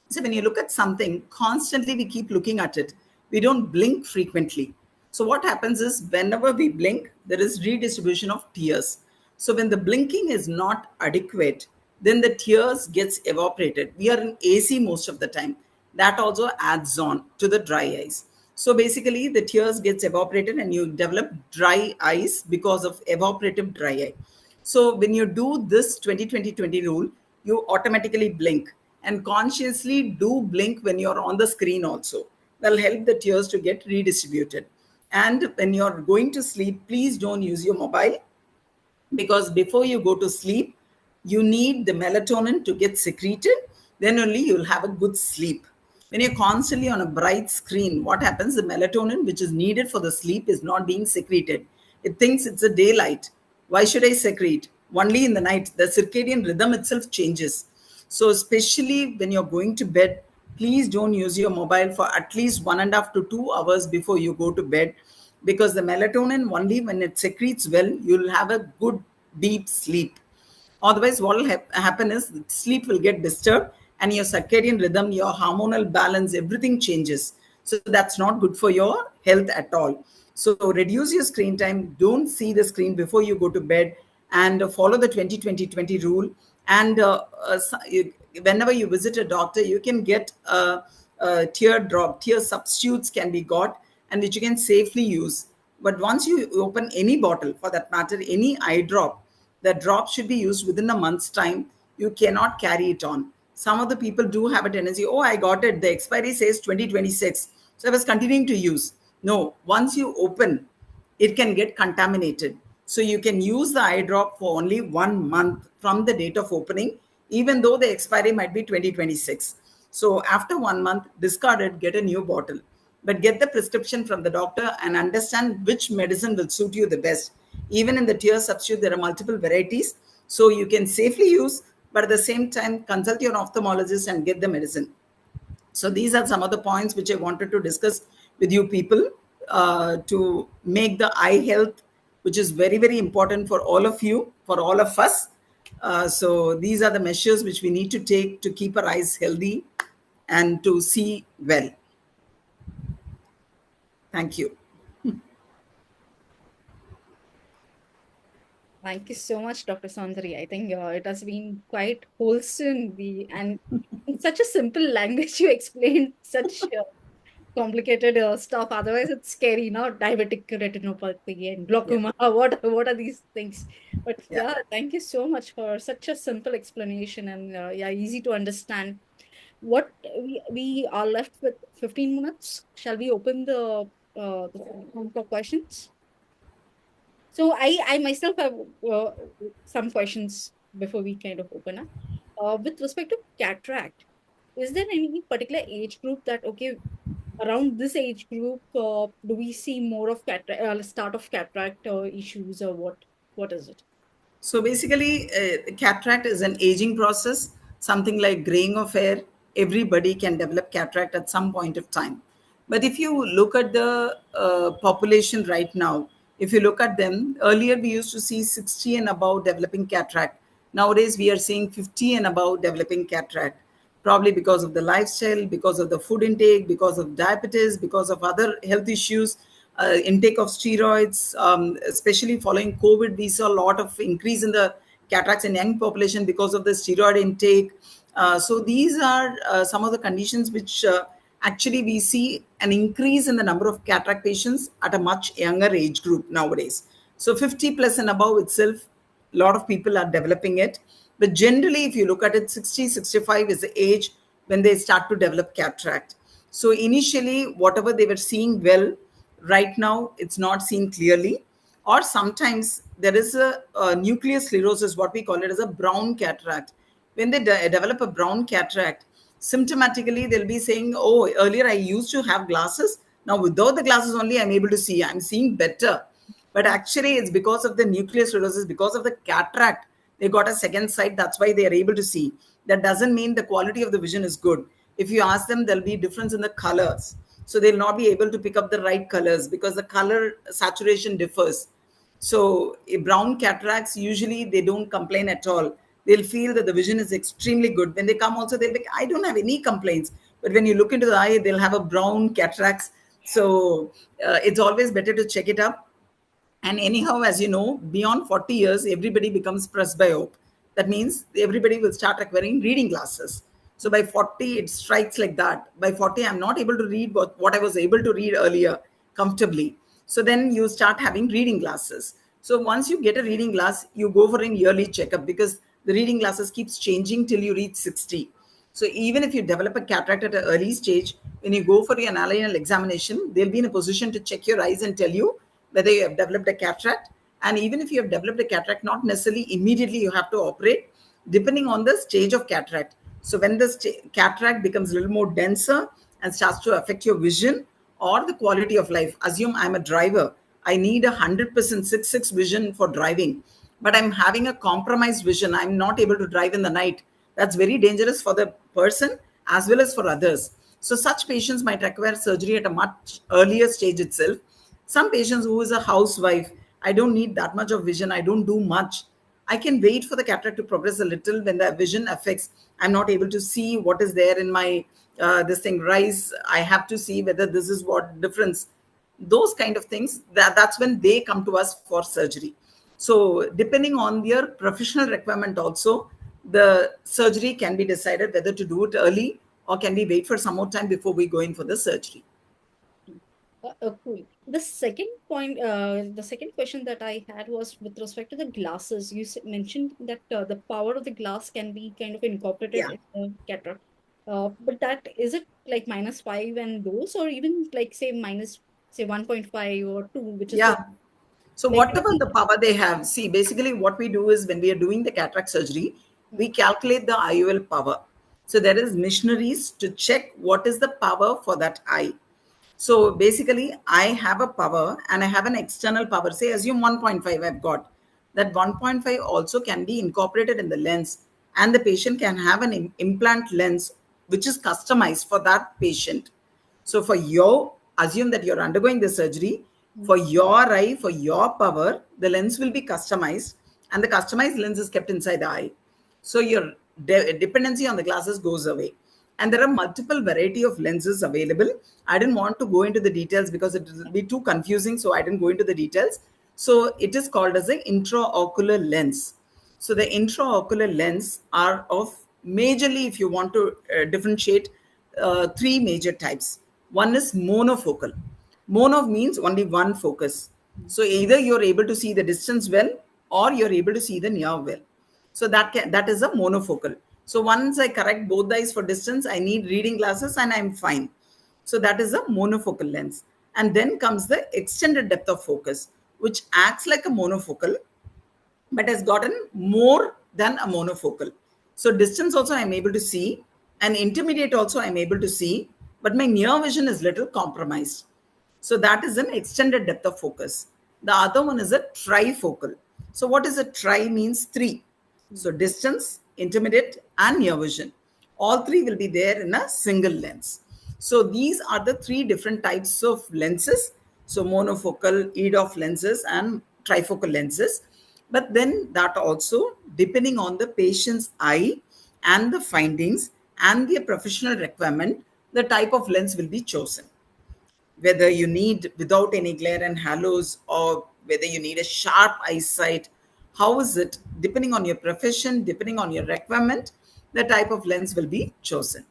So when you look at something, constantly we keep looking at it. We don't blink frequently. So what happens is whenever we blink, there is redistribution of tears. So when the blinking is not adequate, then the tears gets evaporated. We are in AC most of the time. That also adds on to the dry eyes. So basically the tears gets evaporated and you develop dry eyes because of evaporative dry eye. So when you do this 20-20-20 rule, you automatically blink, and consciously do blink when you're on the screen also. That'll help the tears to get redistributed. And when you're going to sleep, please don't use your mobile, because before you go to sleep, you need the melatonin to get secreted. Then only you'll have a good sleep. When you're constantly on a bright screen, what happens? The melatonin, which is needed for the sleep, is not being secreted. It thinks it's a daylight. Why should I secrete? Only in the night. The circadian rhythm itself changes. So, especially when you're going to bed, please don't use your mobile for at least 1.5 to 2 hours before you go to bed, because the melatonin, only when it secretes well, you'll have a good deep sleep. Otherwise, what will happen is sleep will get disturbed, and your circadian rhythm, your hormonal balance, everything changes. So that's not good for your health at all. So reduce your screen time. Don't see the screen before you go to bed, and follow the 20-20-20 rule. And whenever you visit a doctor, you can get tear substitutes can be got, and which you can safely use. But once you open any bottle, for that matter, any eye drop, the drop should be used within a month's time. You cannot carry it on. Some of the people do have a tendency, oh, I got it. The expiry says 2026. So I was continuing to use. No, once you open, it can get contaminated. So you can use the eye drop for only 1 month from the date of opening, even though the expiry might be 2026. So after 1 month, discard it, get a new bottle. But get the prescription from the doctor and understand which medicine will suit you the best. Even in the tear substitute, there are multiple varieties. So you can safely use, but at the same time, consult your ophthalmologist and get the medicine. So these are some of the points which I wanted to discuss with you people, to make the eye health, which is very, very important for all of you, for all of us. So these are the measures which we need to take to keep our eyes healthy and to see well. Thank you. Thank you so much, Dr. Soundari. I think it has been quite wholesome. And in such a simple language, you explained such complicated stuff. Otherwise, it's scary, now diabetic retinopathy and Yeah. glaucoma. What are these things? But Yeah. yeah, thank you so much for such a simple explanation, and yeah, easy to understand. What we are left with 15 minutes. Shall we open the forum for questions? So I myself have some questions before we kind of open up. With respect to cataract, is there any particular age group that, okay, around this age group, do we see more of cataract, start of cataract issues, or what? What is it? So basically, cataract is an aging process, something like graying of hair. Everybody can develop cataract at some point of time. But if you look at the population right now, if you look at them, earlier we used to see 60 and above developing cataract. Nowadays we are seeing 50 and above developing cataract, probably because of the lifestyle, because of the food intake, because of diabetes, because of other health issues, intake of steroids, especially following COVID. We saw a lot of increase in the cataracts in young population because of the steroid intake. So these are some of the conditions which actually we see an increase in the number of cataract patients at a much younger age group nowadays. So 50 plus and above itself, a lot of people are developing it. But generally, if you look at it, 60, 65 is the age when they start to develop cataract. So initially, whatever they were seeing well, right now it's not seen clearly. Or sometimes there is a nuclear sclerosis, what we call it as a brown cataract. When they develop a brown cataract, symptomatically they'll be saying, oh, earlier I used to have glasses. Now without the glasses only, I'm able to see. I'm seeing better. But actually, it's because of the nuclear sclerosis, because of the cataract, they got a second sight. That's why they are able to see. That doesn't mean the quality of the vision is good. If you ask them, there'll be difference in the colors. So they'll not be able to pick up the right colors because the color saturation differs. So brown cataracts, usually they don't complain at all. They'll feel that the vision is extremely good. When they come also, they'll be like, I don't have any complaints. But when you look into the eye, they'll have a brown cataracts. So it's always better to check it up. And anyhow, as you know, beyond 40 years, everybody becomes presbyope. That means everybody will start requiring reading glasses. So by 40, it strikes like that. By 40, I'm not able to read what I was able to read earlier comfortably. So then you start having reading glasses. So once you get a reading glass, you go for an yearly checkup because the reading glasses keeps changing till you reach 60. So even if you develop a cataract at an early stage, when you go for an annual examination, they'll be in a position to check your eyes and tell you whether you have developed a cataract. And even if you have developed a cataract, not necessarily immediately you have to operate, depending on the stage of cataract. So when the cataract becomes a little more denser and starts to affect your vision or the quality of life, assume I'm a driver, I need 100% 6/6 vision for driving, but I'm having a compromised vision. I'm not able to drive in the night. That's very dangerous for the person as well as for others. So such patients might require surgery at a much earlier stage itself. Some patients who is a housewife, I don't need that much of vision, I don't do much, I can wait for the cataract to progress a little. When the vision affects, I'm not able to see what is there in my this thing rise, I have to see whether this is what difference, those kind of things, that's when they come to us for surgery. So depending on their professional requirement also, the surgery can be decided whether to do it early or can we wait for some more time before we go in for the surgery. Cool. The second question that I had was with respect to the glasses. You mentioned that the power of the glass can be kind of incorporated Yeah. in the cataract. But that is it like -5 and those, or even like say minus say 1.5 or 2, which is the Yeah. So like whatever the power they have, see, basically what we do is when we are doing the cataract surgery, we calculate the IOL power. So there is missionaries to check what is the power for that eye. So basically, I have a power and I have an external power. Say, assume 1.5 I've got. That 1.5 also can be incorporated in the lens, and the patient can have an implant lens which is customized for that patient. So for your, assume that you're undergoing the surgery, for your eye, for your power, the lens will be customized, and the customized lens is kept inside the eye. So your dependency on the glasses goes away. And there are multiple variety of lenses available. I didn't want to go into the details because it would be too confusing, so I didn't go into the details. So it is called as an intraocular lens. So the intraocular lens are of majorly, if you want to differentiate, three major types. One is monofocal. Mono means only one focus. So either you're able to see the distance well or you're able to see the near well. So that is a monofocal. So once I correct both the eyes for distance, I need reading glasses and I'm fine. So that is a monofocal lens. And then comes the extended depth of focus, which acts like a monofocal but has gotten more than a monofocal. So distance also I'm able to see, and intermediate also I'm able to see, but my near vision is little compromised. So that is an extended depth of focus. The other one is a trifocal. So what is a tri means three. So distance, intermediate, and near vision. All three will be there in a single lens. So these are the three different types of lenses. So monofocal, EDOF lenses, and trifocal lenses. But then that also, depending on the patient's eye and the findings and their professional requirement, the type of lens will be chosen. Whether you need without any glare and halos or whether you need a sharp eyesight, how is it? Depending on your profession, depending on your requirement, the type of lens will be chosen.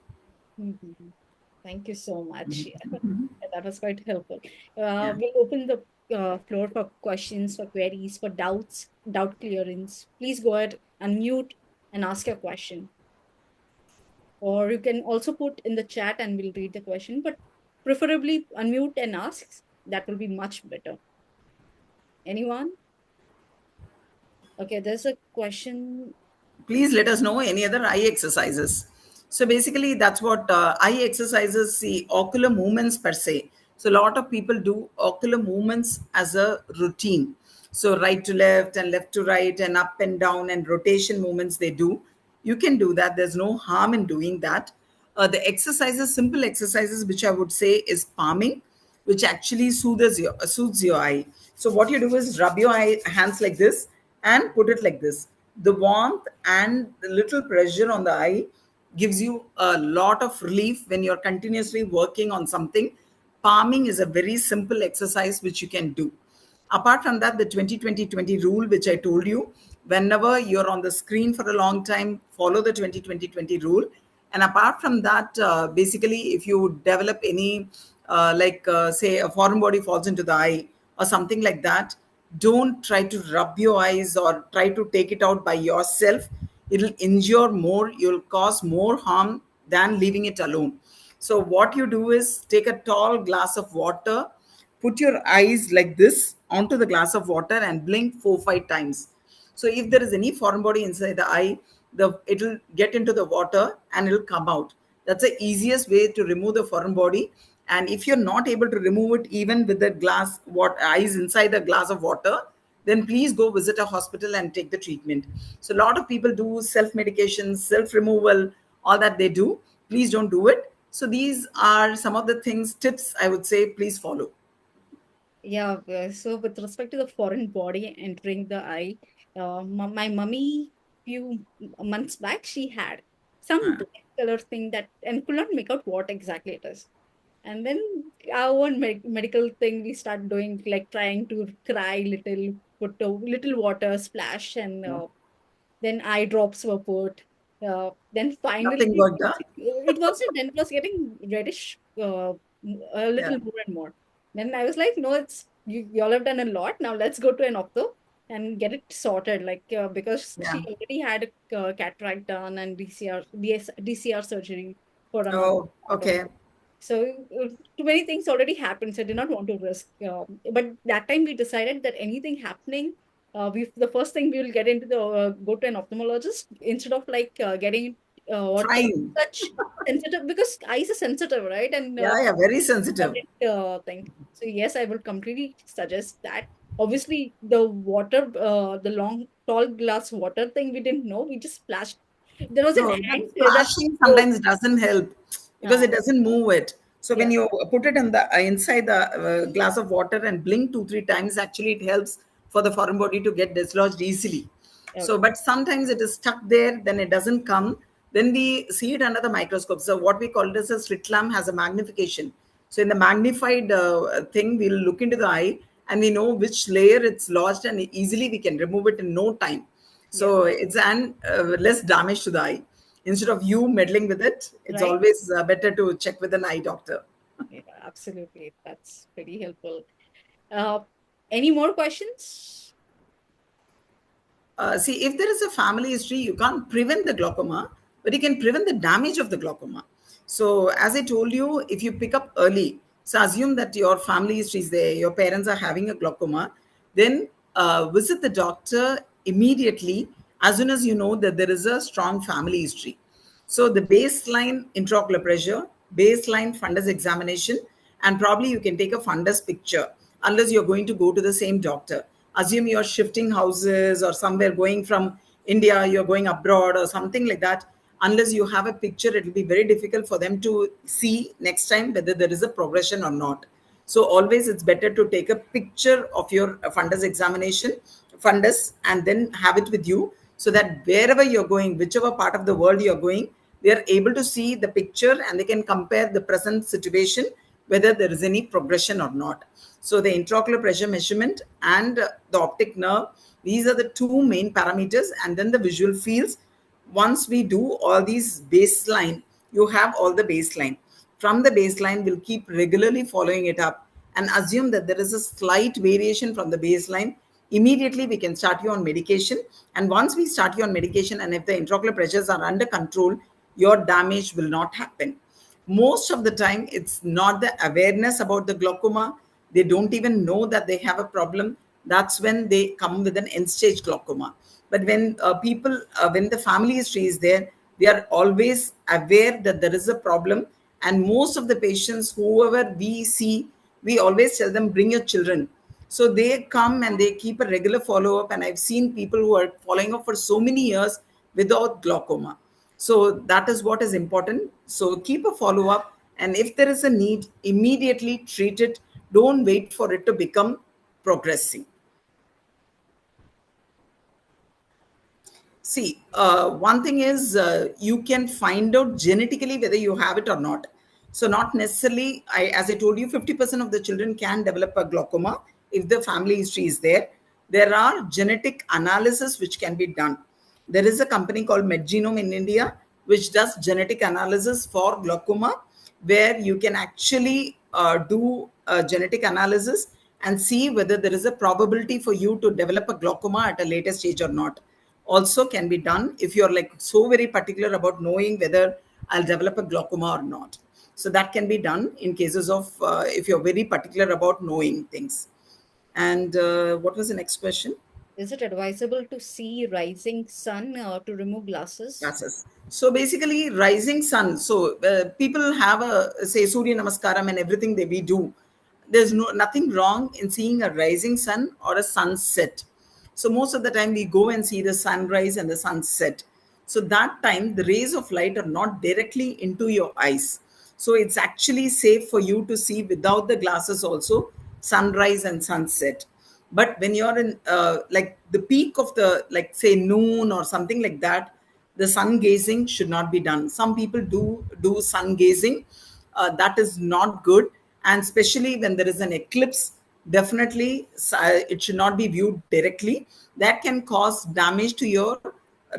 Mhm. Thank you so much. That was quite helpful. Yeah. We'll open the floor for questions, for queries, for doubts, doubt clearance. Please go ahead, unmute, and ask your question. Or you can also put in the chat and we'll read the question, but preferably unmute and ask. That will be much better. Anyone? Okay, there's a question. Please let us know any other eye exercises. So basically, that's what eye exercises, see ocular movements per se. So a lot of people do ocular movements as a routine. So right to left and left to right and up and down and rotation movements they do. You can do that. There's no harm in doing that. The exercises, simple exercises, which I would say is palming, which actually soothes your eye. So what you do is rub your hands like this and put it like this. The warmth and the little pressure on the eye gives you a lot of relief when you're continuously working on something. Palming is a very simple exercise which you can do. Apart from that, the 20-20-20 rule, which I told you, whenever you're on the screen for a long time, follow the 20-20-20 rule. And apart from that, basically, if you develop any, say, a foreign body falls into the eye or something like that, don't try to rub your eyes or try to take it out by yourself. It'll injure more, you'll cause more harm than leaving it alone. So, what you do is take a tall glass of water, put your eyes like this onto the glass of water and blink 4-5 times. So if there is any foreign body inside the eye, it'll get into the water and it'll come out. That's the easiest way to remove the foreign body. And if you're not able to remove it even with the glass, what eyes inside the glass of water, then please go visit a hospital and take the treatment. So a lot of people do self-medication, self-removal, all that they do. Please don't do it. So these are some of the things, tips I would say, please follow. Yeah, so with respect to the foreign body entering the eye, my mummy few months back she had some black color thing that and could not make out what exactly it is. And then our own medical thing we start doing like trying to cry little, put a little water splash, and Yeah. then eye drops were put. Then finally, Nothing worked out. it wasn't, then it was getting reddish a Yeah. little more and more. Then I was like, no, it's y'all have done a lot. Now let's go to an opto and get it sorted. Like because Yeah. she already had a cataract done and DCR surgery for another Oh, part of okay. it. So too many things already happened. So I did not want to risk. But that time we decided that anything happening, we the first thing we will get into the go to an ophthalmologist instead of like getting what Trying. such sensitive, because eyes are sensitive, right? And Yeah, yeah, very sensitive. thing. So yes, I would completely suggest that. Obviously, the water, the long tall glass water thing, we didn't know. We just splashed. There was an No, that ant that splashing broke. sometimes doesn't help because Uh, it doesn't move it. So when yeah. you put it in the inside the glass of water and blink 2 3 times, actually it helps for the foreign body to get dislodged easily. So, Okay. but sometimes it is stuck there, then it doesn't come. Then we see it under the microscope. So what we call it as a slit lamp has a magnification. So in the magnified thing, we'll look into the eye and we know which layer it's lodged, and easily we can remove it in no time. Yeah. So it's an less damage to the eye. Instead of you meddling with it, it's Right. always better to check with an eye doctor. Yeah. Absolutely. That's pretty helpful. Uh, any more questions? See, if there is a family history, you can't prevent the glaucoma, but you can prevent the damage of the glaucoma. So, as I told you, if you pick up early, so assume that your family history is there, your parents are having a glaucoma, then visit the doctor immediately as soon as you know that there is a strong family history. So the baseline intraocular pressure, baseline fundus examination, and probably you can take a fundus picture unless you're going to go to the same doctor. Assume you're shifting houses or somewhere going from India, you're going abroad or something like that. Unless you have a picture, it will be very difficult for them to see next time whether there is a progression or not. So always it's better to take a picture of your fundus examination, fundus, and then have it with you so that wherever you're going, whichever part of the world you're going, they are able to see the picture and they can compare the present situation whether there is any progression or not. So the intraocular pressure measurement and the optic nerve, these are the two main parameters, and then the visual fields. Once we do all these baseline, you have all the baseline. From the baseline, we'll keep regularly following it up and assume that there is a slight variation from the baseline. Immediately, we can start you on medication. And once we start you on medication, and if the intraocular pressures are under control, your damage will not happen. Most of the time, it's not the awareness about the glaucoma. They don't even know that they have a problem. That's when they come with an end stage glaucoma. But when when the family history is there, they are always aware that there is a problem. And most of the patients, whoever we see, we always tell them, bring your children. So they come and they keep a regular follow up. And I've seen people who are following up for so many years without glaucoma. So that is what is important. So keep a follow up. And if there is a need, immediately treat it. Don't wait for it to become progressive. See, one thing is you can find out genetically whether you have it or not. So, not necessarily, as I told you, 50% of the children can develop a glaucoma if the family history is there. There are genetic analysis which can be done. There is a company called MedGenome in India which does genetic analysis for glaucoma, where you can actually do a genetic analysis and see whether there is a probability for you to develop a glaucoma at a later stage or not. Also can be done if you're like so very particular about knowing whether I'll develop a glaucoma or not. So that can be done in cases of if you're very particular about knowing things. And what was the next question? Is it advisable to see rising sun to remove glasses? Classes. So basically, rising sun. So people have a say Surya Namaskaram and everything that we do. There's nothing wrong in seeing a rising sun or a sunset. So most of the time we go and see the sunrise and the sunset. So that time the rays of light are not directly into your eyes. So it's actually safe for you to see without the glasses also. sunrise and sunset. But when you're in like the peak of the, like say noon or something like that, the sun gazing should not be done. Some people do sun gazing. That is not good, and especially when there is an eclipse, definitely it should not be viewed directly. That can cause damage to your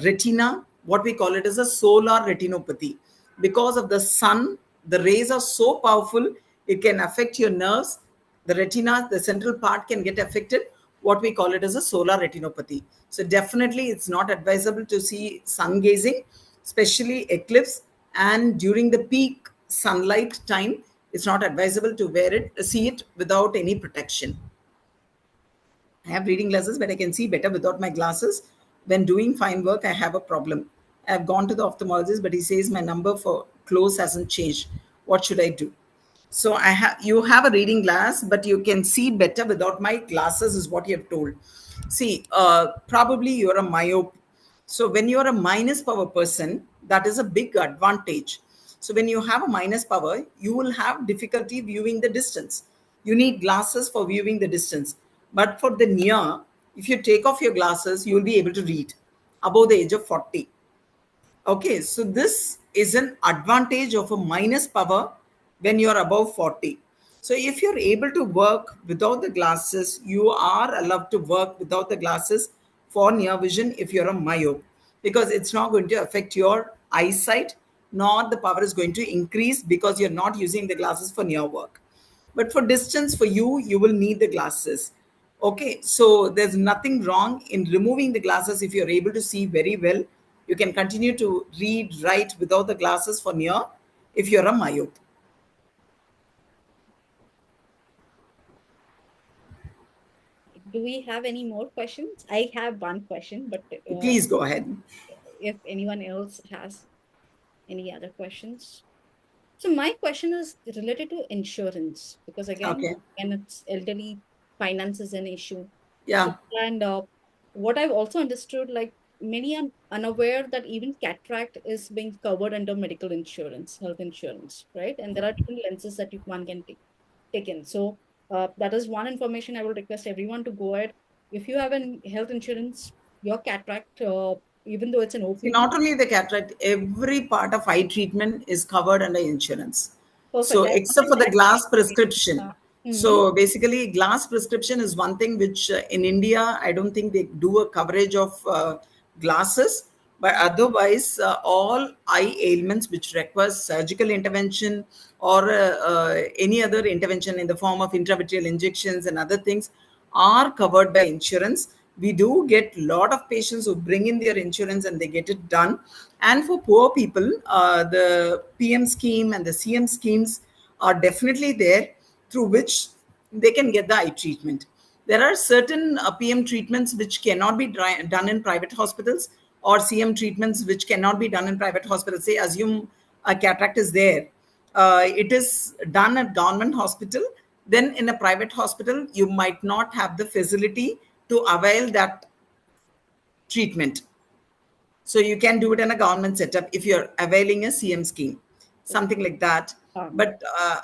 retina. What we call it is a solar retinopathy. Because of the sun, the rays are so powerful, it can affect your nerves. The retina, the central part, can get affected. What we call it as a solar retinopathy. So definitely it's not advisable to see sun gazing, especially eclipse, and during the peak sunlight time, it's not advisable to see it without any protection. I have reading glasses, but I can see better without my glasses. When doing fine work, I have a problem. I have gone to the ophthalmologist, but he says my number for close hasn't changed. What should I do? So you have a reading glass, but you can see better without my glasses, is what you have told. See, probably you're a myope. So when you're a minus power person, that is a big advantage. So when you have a minus power, you will have difficulty viewing the distance. You need glasses for viewing the distance. But for the near, if you take off your glasses, you will be able to read above the age of 40. Okay, so this is an advantage of a minus power when you're above 40. So if you're able to work without the glasses, you are allowed to work without the glasses for near vision if you're a myope, because it's not going to affect your eyesight, nor the power is going to increase because you're not using the glasses for near work. But for distance, for you, you will need the glasses. Okay, so there's nothing wrong in removing the glasses if you're able to see very well. You can continue to read, write without the glasses for near if you're a myope. Do we have any more questions? I have one question, but Please go ahead. if anyone else has any other questions. So my question is related to insurance because again, Okay. when it's elderly, finance is an issue. So Yeah. and what I've also understood, like many are unaware that even cataract is being covered under medical insurance, health insurance, right? And there are different lenses that one can take in. So that is one information I will request everyone to go ahead. If you have an health insurance, your cataract, even though it's an See, OPD, not only the cataract, every part of eye treatment is covered under insurance. perfect. So, I except wanted for the that glass clarification. prescription. Mhm. So, basically, glass prescription is one thing which in India, I don't think they do a coverage of glasses. But otherwise, all eye ailments which require surgical intervention or any other intervention in the form of intravitreal injections and other things are covered by insurance. We do get a lot of patients who bring in their insurance and they get it done. And for poor people, the PM scheme and the CM schemes are definitely there, through which they can get the eye treatment. There are certain PM treatments which cannot be done in private hospitals, or CM treatments which cannot be done in private hospitals. Say, assume a cataract is there, it is done at government hospital. Then in a private hospital, you might not have the facility to avail that treatment. So you can do it in a government setup if you're availing a CM scheme, something like that. Um, But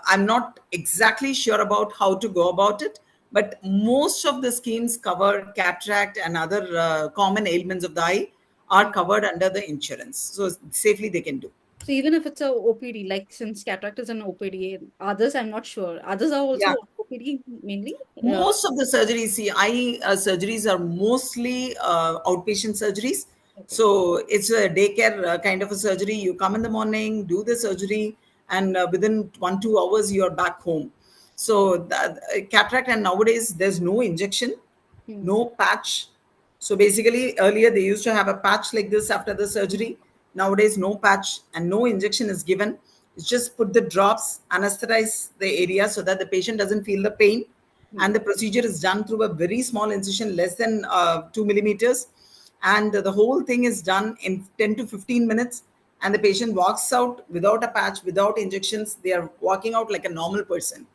I'm not exactly sure about how to go about it. But most of the schemes cover cataract and other common ailments of the eye are covered under the insurance. So safely they can do. So even if it's a OPD, like since cataract is an OPD, others I'm not sure. Others are Yeah. also OPD mainly. Most of the surgeries, see, eye surgeries are mostly outpatient surgeries. Okay. So it's a daycare kind of a surgery. You come in the morning, do the surgery, and within 1 2 hours you're back home. So that, cataract, and nowadays there's no injection, Hmm. no patch. So basically, earlier they used to have a patch like this after the surgery. Nowadays, no patch and no injection is given. It's just put the drops, anesthetize the area so that the patient doesn't feel the pain. Hmm. And the procedure is done through a very small incision, less than 2 millimeters. And the whole thing is done in 10 to 15 minutes. And the patient walks out without a patch, without injections. They are walking out like a normal person.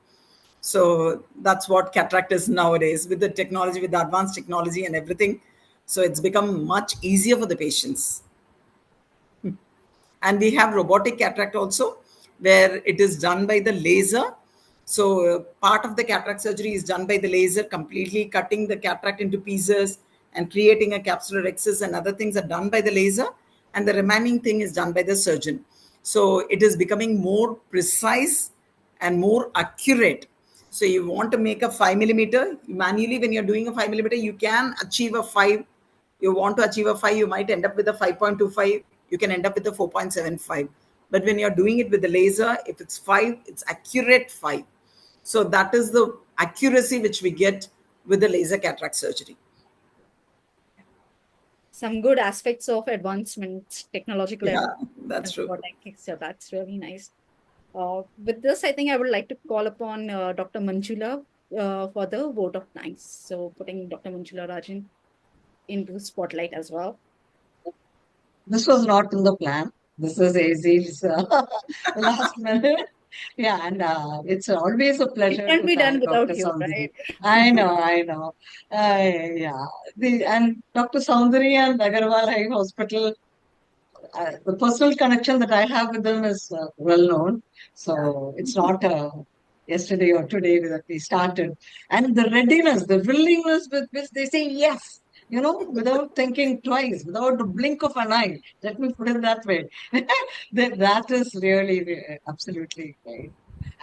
So that's what cataract is nowadays, with the technology, with the advanced technology and everything. So it's become much easier for the patients. And we have robotic cataract also, where it is done by the laser. So part of the cataract surgery is done by the laser, completely cutting the cataract into pieces and creating a capsular excess, and other things are done by the laser, and the remaining thing is done by the surgeon. So it is becoming more precise and more accurate. So you want to make a 5 millimeter manually. When you're doing a 5 millimeter, you can achieve a 5. You want to achieve a 5, you might end up with a 5.25. You can end up with a 4.75. But when you're doing it with the laser, if it's 5, it's accurate 5. So that is the accuracy which we get with the laser cataract surgery. Some good aspects of advancements, technological Yeah, advancement, that's true. what I think. So that's really nice. With this, I think I would like to call upon Dr. Manjula for the vote of thanks. So putting Dr. Manjula Rajan into spotlight as well. This was not in the plan. This is Aziel's last minute. Yeah, and it's always a It pleasure can't to be done thank without Dr. you, Soundari. right? I know, I know. Yeah, and Dr. Soundari and Agarwal Eye Hospital, the personal connection that I have with them is well known. Yeah. So it's not yesterday or today that we started. And the readiness, the willingness with which they say yes, without thinking twice, without the blink of an eye. Let me put it that way. That is really absolutely great.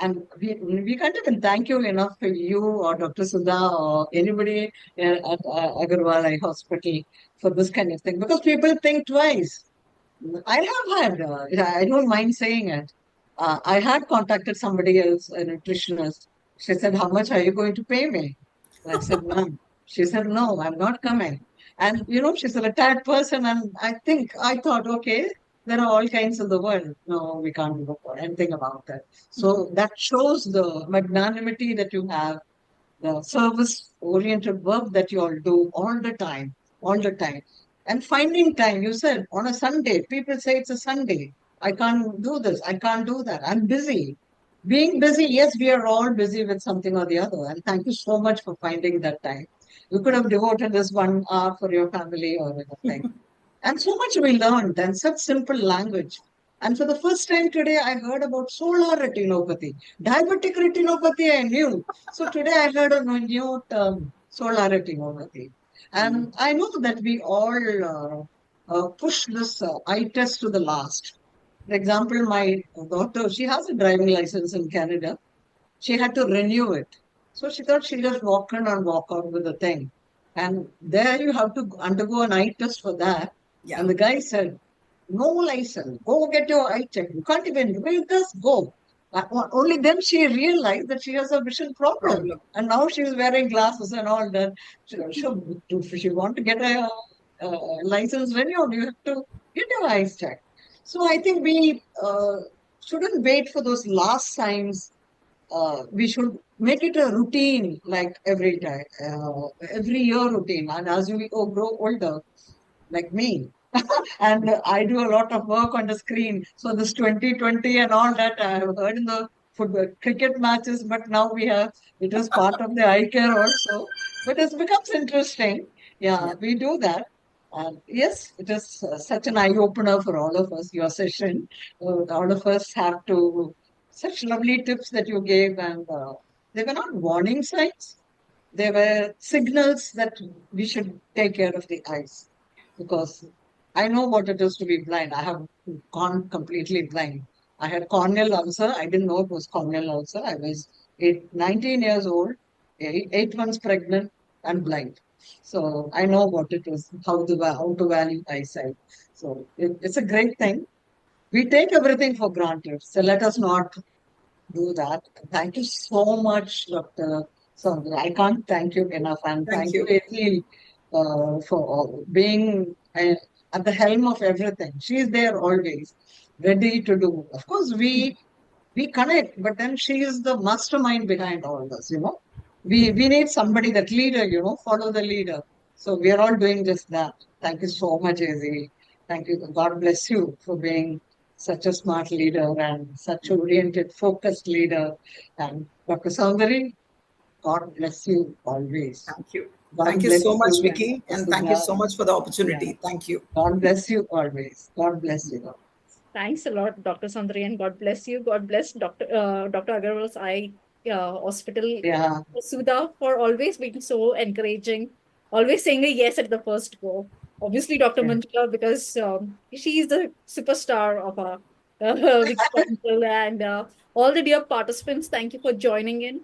And we can't even thank you enough for you or Dr. Sudha or anybody at Agarwal Eye Hospital for this kind of thing, because people think twice. I have had, yeah, I don't mind saying it. I had contacted somebody else, a nutritionist. She said, "How much are you going to pay me?" I said, "None." She said, "No, I'm not coming." And, she's a retired person. And I thought, okay, there are all kinds in the world. No, we can't do anything about that. So that shows the magnanimity that you have, the service oriented work that you all do all the time, all the time. And finding time, you said on a Sunday, people say it's a Sunday. I can't do this. I can't do that. I'm busy. Being busy, yes, we are all busy with something or the other. And thank you so much for finding that time. You could have devoted this 1 hour for your family or anything. And so much we learned and such simple language. And for the first time today, I heard about solar retinopathy. Diabetic retinopathy, I knew. So today I heard a new term, solar retinopathy. And I know that we all push this eye test to the last. For example, my daughter, she has a driving license in Canada. She had to renew it. So she thought she'd just walk in and walk out with the thing. And there you have to undergo an eye test for that. Yeah. And the guy said, "No license. Go get your eye checked. You can't even read this. Go." Only then she realized that she has a vision problem. Problem. And now she's wearing glasses and all that. If she want to get a license renewed, you have to get your eyes checked. So I think we shouldn't wait for those last signs. We should make it a routine, like every time, every year routine. And as we grow older, like me, and I do a lot of work on the screen. So this 2020 and all that I have heard in the football cricket matches, but now it is part of the eye care also. But it becomes interesting. Yeah. Yeah, we do that. And yes, it is such an eye opener for all of us. Your session, all of us have to such lovely tips that you gave, and they were not warning signs. They were signals that we should take care of the eyes, because I know what it is to be blind. I have gone completely blind. I had corneal ulcer. I didn't know it was corneal ulcer. I was 19 years old, 8 months pregnant, and blind. So I know what it is, how to value eyesight. So it's a great thing. We take everything for granted. So let us not do that. Thank you so much, Dr. Sandra. I can't thank you enough. And Thank thank you, you. Aziel, for being at the helm of everything. She's there always, ready to do. Of course, we connect, but then she is the mastermind behind all this. We need somebody, that leader, follow the leader. So we are all doing just that. Thank you so much, Aziel. Thank you. God bless you for being such a smart leader and such oriented, focused leader. And Dr. Saundari, God bless you always. Thank you. God Thank you bless so much, you, and Vicky, Dr. and thank you Sudha. so much for the Yeah. opportunity. Thank you. God bless you always. God bless you. Thanks a lot, Dr. Sundari, and God bless you. God bless Dr. Agarwal's eye hospital, Yeah. Sudha, for always being so encouraging, always saying a yes at the first go. Obviously, Dr. Yeah. Manjula, because she's the superstar of our WICCI Council, and all the dear participants, thank you for joining in.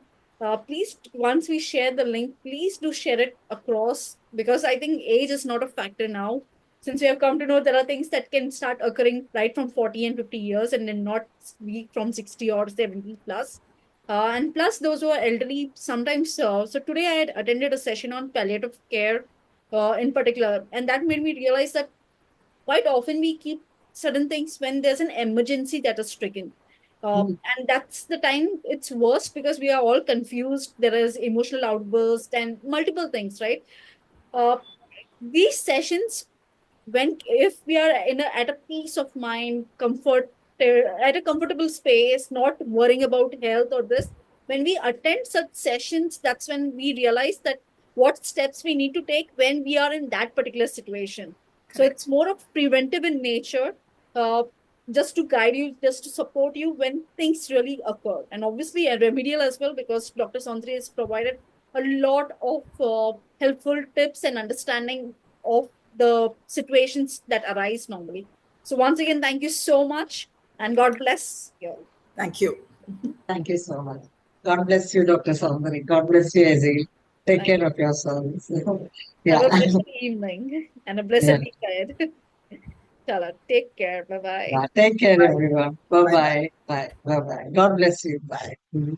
Please, once we share the link, please do share it across, because I think age is not a factor now. Since we have come to know there are things that can start occurring right from 40 and 50 years and then not be from 60 or 70 plus. And plus, those who are elderly sometimes. So today I had attended a session on palliative care in particular, and that made me realize that quite often we keep certain things when there's an emergency that is stricken. Mm. And that's the time it's worse because we are all confused. There is emotional outburst and multiple things, right? Uh, these sessions, when if we are at a peace of mind, comfort, at a comfortable space, not worrying about health or this, when we attend such sessions, that's when we realize that what steps we need to take when we are in that particular situation. So Correct. it's more of preventive in nature, uh, just to guide you, just to support you when things really occur, and obviously a remedial as well, because Dr. Sondri has provided a lot of helpful tips and understanding of the situations that arise normally. So once again, thank you so much, and God bless you. Thank you. Thank you so much. God bless you, Dr. Soundari. God bless you, Aziel. Take Thank care you. of yourselves. Have Yeah. a blessed evening and a blessed Yeah. week ahead. Chala, take care. Bye bye. Yeah. Take care, Bye. everyone. Bye. Bye. Bye-bye. Bye. Bye-bye. God bless you. Bye. Mhm.